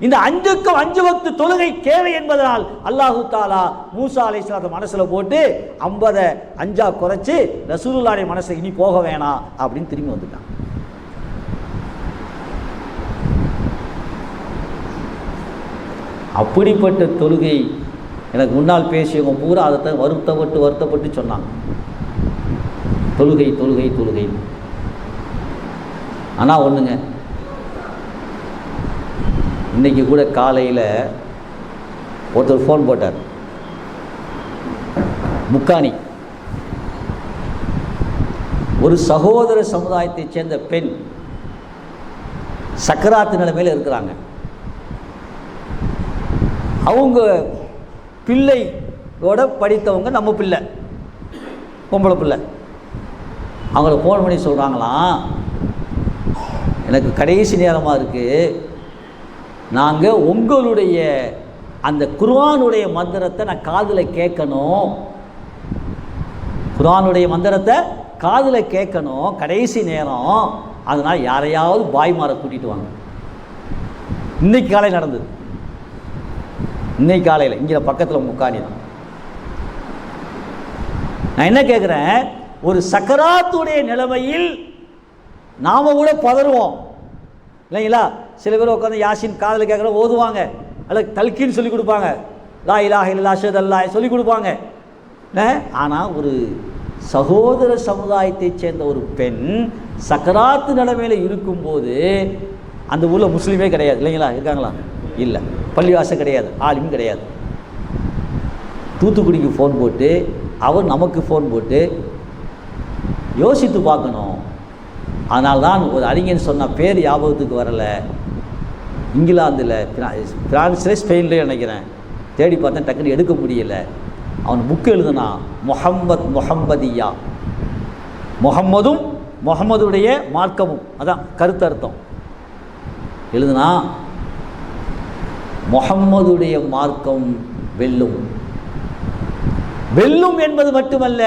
இந்த 5க்கும் 5 வக்து தொழுகை தேவை என்பதனால் அல்லாஹு தாலா மூசா அலைஹிஸ்ஸலாத்தை மனசுல போட்டு 50 5ஆ குறைச்சு ரசூலுல்லாஹ்வுடைய மனசை இனி போக வேணாம் அப்படின்னு திரும்பி வந்துட்டான். அப்படிப்பட்ட தொழுகை எனக்கு முன்னால் பேசியவங்க பூரா அதை வருத்தப்பட்டு சொன்னாங்க, தொழுகை தொழுகை தொழுகை. ஆனால் ஒன்றுங்க, இன்னைக்கு கூட காலையில் ஒருத்தர் ஃபோன் போட்டார், ஒரு சகோதர சமுதாயத்தைச் சேர்ந்த பெண் சக்கராத்து நிலைமையில் இருக்கிறாங்க. அவங்க பிள்ளையோட படித்தவங்க நம்ம பிள்ளை, பொம்பளை பிள்ளை. அவங்கள ஃபோன் பண்ணி சொல்கிறாங்களாம், எனக்கு கடைசி நேரமாக இருக்குது, நாங்கள் உங்களுடைய அந்த குர்ஆனுடைய மந்திரத்தை நான் காதில் கேட்கணும், குர்ஆனுடைய மந்திரத்தை காதில் கேட்கணும், கடைசி நேரம், அதனால் யாரையாவது பாய்மாரை கூட்டிகிட்டு வாங்க. இன்னைக்கு காலையில் நடந்தது, இன்னைக்கு காலையில் இங்கே பக்கத்தில் முக்காணி தான். நான் என்ன கேட்குறேன், ஒரு சக்கராத்துடைய நிலைமையில் நாம் கூட பதறுவோம் இல்லைங்களா? சில பேர் உட்காந்து யாசின் காதில் கேட்குற ஓதுவாங்க, அல்ல தல்கீன்னு சொல்லி கொடுப்பாங்க, லா இலாஹ இல்லல்லாஹ் அஷ்ஹது அல்லா சொல்லி கொடுப்பாங்க. ஆனால் ஒரு சகோதர சமுதாயத்தைச் சேர்ந்த ஒரு பெண் சக்கராத்து நிலைமையில் இருக்கும்போது, அந்த ஊரில் முஸ்லீமே கிடையாது இல்லைங்களா? இருக்காங்களா? இல்லை. பள்ளிவாசல் கிடையாது, ஆலிம் கிடையாது. தூத்துக்குடிக்கு ஃபோன் போட்டு, அவர் நமக்கு ஃபோன் போட்டு யோசித்து பார்க்கணும். அதனால்தான் ஒரு அறிஞன் சொன்ன பேர் ஞாபகத்துக்கு வரலை, இங்கிலாந்தில், பிரான்ஸில், ஸ்பெயின்லேயே நினைக்கிறேன், தேடி பார்த்தேன், டக்குன்னு எடுக்க முடியலை. அவன் புக்கு எழுதுனா முஹம்மதியா, முஹம்மதும் முஹம்மதுடைய மார்க்கமும், அதான் கருத்தர்த்தம் எழுதுனா, முஹம்மதுடைய மார்க்கம் வெல்லும். வெல்லும் என்பது மட்டுமல்ல,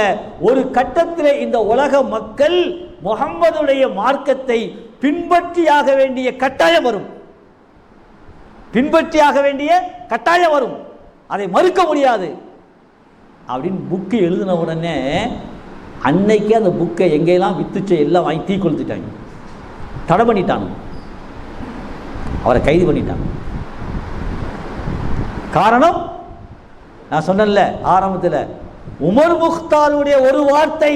ஒரு கட்டத்தில் இந்த உலக மக்கள் முஹம்மதுடைய மார்க்கத்தை பின்பற்றியாக வேண்டிய கட்டாயம் வரும், பின்பற்றியாக வேண்டிய கட்டாயம் வரும், அதை மறுக்க முடியாது அப்படின்னு புக்கு எழுதின உடனே அன்னைக்கு அந்த புக்கை எங்கெல்லாம் வித்துச்சோ எல்லாம் வாங்கி தீ கொளுத்திட்டாங்க, தடை பண்ணிட்டாங்க, அவரை கைது பண்ணிட்டாங்க. காரணம் நான் சொன்னேன்ல ஆரம்பத்தில், உமர் முக்தாருடைய ஒரு வார்த்தை,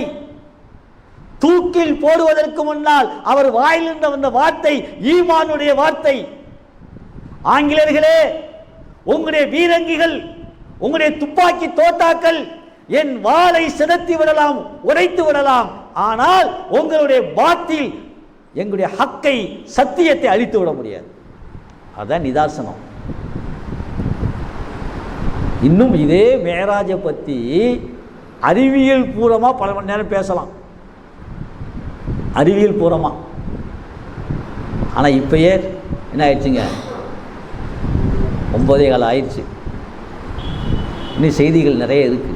தூக்கில் போடுவதற்கு முன்னால் அவர் வாயிலிருந்து வந்த வார்த்தை ஈமானுடைய வார்த்தை. ஆங்கிலேயர்களே, உங்களுடைய வீரங்கிகள், உங்களுடைய துப்பாக்கி தோட்டாக்கள் என் வாளை சிதத்தி விடலாம், உடைத்து விடலாம், ஆனால் உங்களுடைய பாத்தில் எங்களுடைய ஹக்கை, சத்தியத்தை அழித்து விட முடியாது. அதான் நிதாசனம். இன்னும் இதே மேராஜை பற்றி அறிவியல் பூர்வமாக பல மணி நேரம் பேசலாம், அறிவியல் பூர்வமாக. ஆனால் இப்பயே என்ன ஆயிடுச்சுங்க, 9:15 ஆயிடுச்சு, இன்னும் செய்திகள் நிறைய இருக்கு.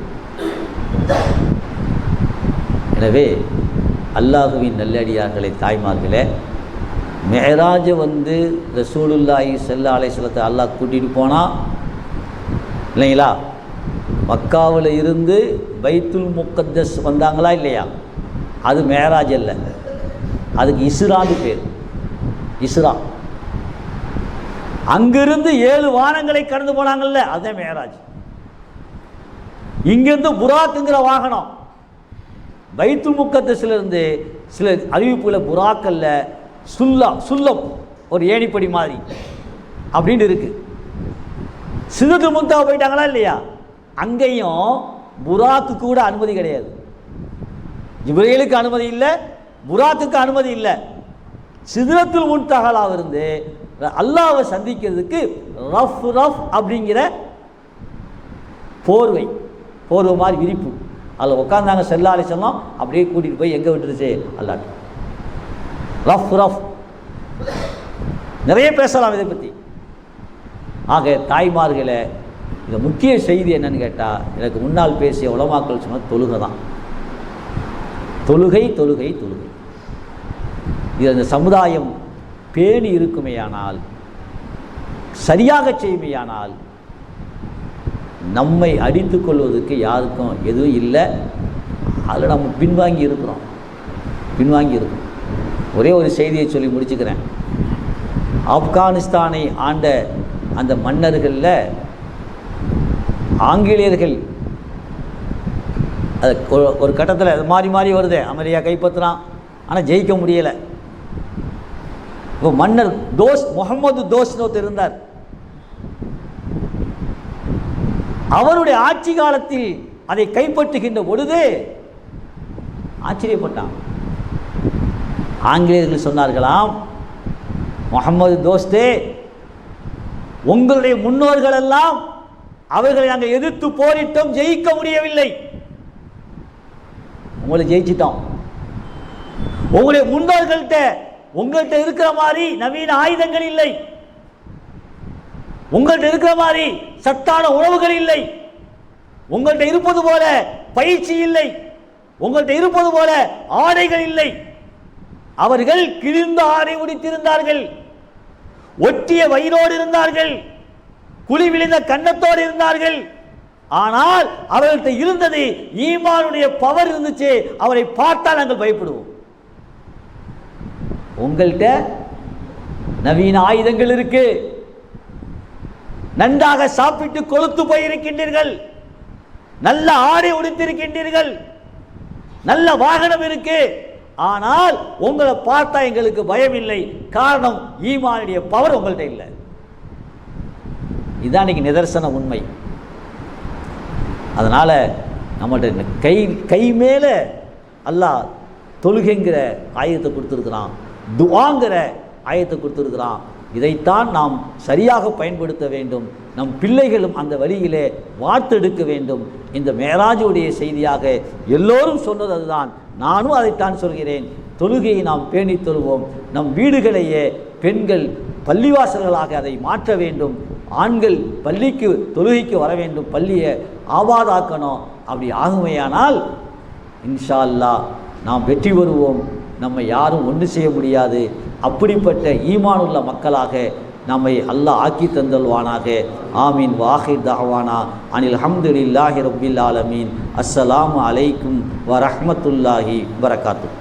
எனவே அல்லாஹுவின் நல்லடியார்களை, தாய்மார்களே, மேராஜை ரசூலுல்லாஹி ஸல்லல்லாஹு அலைஹி வஸல்லம் அல்லாஹ் கூட்டிகிட்டு போனால் இல்லைங்களா, மக்காவில் இருந்து பைத்துல் முக்கத்தஸ் வந்தாங்களா இல்லையா, அது மேராஜ் அல்ல, அதுக்கு இஸ்ரான்னு பேர், இஸ்ரா. அங்கிருந்து 7 வானங்களை கடந்து போனாங்கல்ல, அதுதான் மேராஜ். இங்கிருந்து புராக்குங்கிற வாகனம், பைத்துல் முக்கத்தஸிலிருந்து சில அறிவிப்புகளை புராக்கல்ல சுல்லம், ஒரு ஏணிப்படி மாதிரி அப்படின்னு இருக்கு. சிதறத்துல் முன்தஹா போயிட்டாங்களா இல்லையா, அங்கேயும் புராக்கு கூட அனுமதி கிடையாது. ஜிப்ரீலுக்கு அனுமதி இல்லை, புராக்குக்கு அனுமதி இல்லை. சிதறத்துல் முன்தஹாவில் இருந்து அல்லாஹ்வை சந்திக்கிறதுக்கு ரஃப் அப்படிங்கிற போர்வை மாதிரி விரிப்பு, அதில் உட்காந்தாங்க ஸல்லல்லாஹு அலைஹி வஸல்லம், அப்படியே கூட்டிகிட்டு போய் எங்கே விட்டுருச்சு, அல்லாஹ். ரஃப் நிறைய பேசலாம் இதை பற்றி. ஆக தாய்மார்களே, இந்த முக்கிய செய்தி என்னன்னு கேட்டால், எனக்கு முன்னால் பேசிய உலமாக்கள் சொன்ன தொழுகை தான். தொழுகை தொழுகை தொழுகை. இது அந்த சமுதாயம் பேணி இருக்குமேயானால், சரியாக செய்யுமையானால், நம்மை அடித்து கொள்வதற்கு யாருக்கும் எதுவும் இல்லை. அதில் நம்ம பின்வாங்கி இருக்கிறோம். ஒரே ஒரு செய்தியை சொல்லி முடிச்சுக்கிறேன். ஆப்கானிஸ்தானை ஆண்ட அந்த மன்னர்களில் ஆங்கிலேயர்கள் அது ஒரு கட்டத்தில் அது மாறி வருது, அமெரிக்கா கைப்பற்றுறான், ஆனால் ஜெயிக்க முடியலை. இப்போ மன்னர் முகமது தோஸ்னு ஒருத்தர் இருந்தார். அவருடைய ஆட்சி காலத்தில் அதை கைப்பற்றுகின்ற பொழுது ஆச்சரியப்பட்டான். ஆங்கிலேயர்கள் சொன்னார்களாம், முகமது தோஸ்தே, உங்களுடைய முன்னோர்கள் எல்லாம் அவர்களை நாங்கள் எதிர்த்து போரிட்டோம், ஜெயிக்க முடியவில்லை. உங்களை ஜெயிச்சிட்டோம். உங்களுடைய உங்கள்கிட்ட இருக்கிற மாதிரி நவீன ஆயுதங்கள் இல்லை, உங்கள்கிட்ட இருக்கிற மாதிரி சத்தான உணவுகள் இல்லை, உங்கள்கிட்ட இருப்பது போல பயிற்சி இல்லை, உங்கள்கிட்ட இருப்பது போல ஆடைகள் இல்லை. அவர்கள் கிழிந்த ஆடை உடுத்திருந்தார்கள், ஒட்டிய வயிறோடு இருந்தார்கள், குழி விழுந்த கன்னத்தோடு இருந்தார்கள். ஆனால் அவர்கள்ட்ட இருந்தது ஈமானுடைய பவர் இருந்துச்சு. அவரை பார்த்தால் நாங்கள் பயப்படுவோம். உங்கள்கிட்ட நவீன ஆயுதங்கள் இருக்கு, நன்றாக சாப்பிட்டு கொழுத்து போயிருக்கின்றீர்கள், நல்ல ஆடை உடுத்திருக்கின்றீர்கள், நல்ல வாகனம் இருக்கு. ஆனால் உங்களை பார்த்தா எங்களுக்கு பயம் இல்லை. காரணம், ஈமானுடைய பவர் உங்கள்கிட்ட இல்லை. இதுதான் இன்னைக்கு நிதர்சன உண்மை. அதனால நம்மள்ட்ட கை மேல அல்லாஹ் தொழுகைங்கிற ஆயத்தை கொடுத்துருக்கிறான், துஆங்கிற ஆயத்தை கொடுத்துருக்கிறான். இதைத்தான் நாம் சரியாக பயன்படுத்த வேண்டும். நம் பிள்ளைகளும் அந்த வழியிலே வார்த்தெடுக்க வேண்டும். இந்த மேராஜுடைய செய்தியாக எல்லோரும் சொன்னது அதுதான், நானும் அதைத்தான் சொல்கிறேன். தொழுகையை நாம் பேணி தொழுவோம். நம் வீடுகளையே பெண்கள் பள்ளிவாசல்களாக அதை மாற்ற வேண்டும். ஆண்கள் பள்ளிக்கு தொழுகைக்கு வர வேண்டும், பள்ளியை ஆபாதாக்கணும். அப்படி ஆகுமையானால் இன்ஷா அல்லாஹ் நாம் வெற்றி பெறுவோம். நம்மை யாரும் ஒன்று செய்ய முடியாது. அப்படிப்பட்ட ஈமானுள்ள மக்களாக நம்மை அல்லாஹ் ஆக்கி தந்தல்வானாக. ஆமீன். வாஹிர் தஅவானா அனில் ஹம்துலில்லாஹி ரப்பில் ஆலமீன். அஸ்ஸலாமு அலைக்கும் வரஹ்மத்துல்லாஹி வபரகாத்துஹு.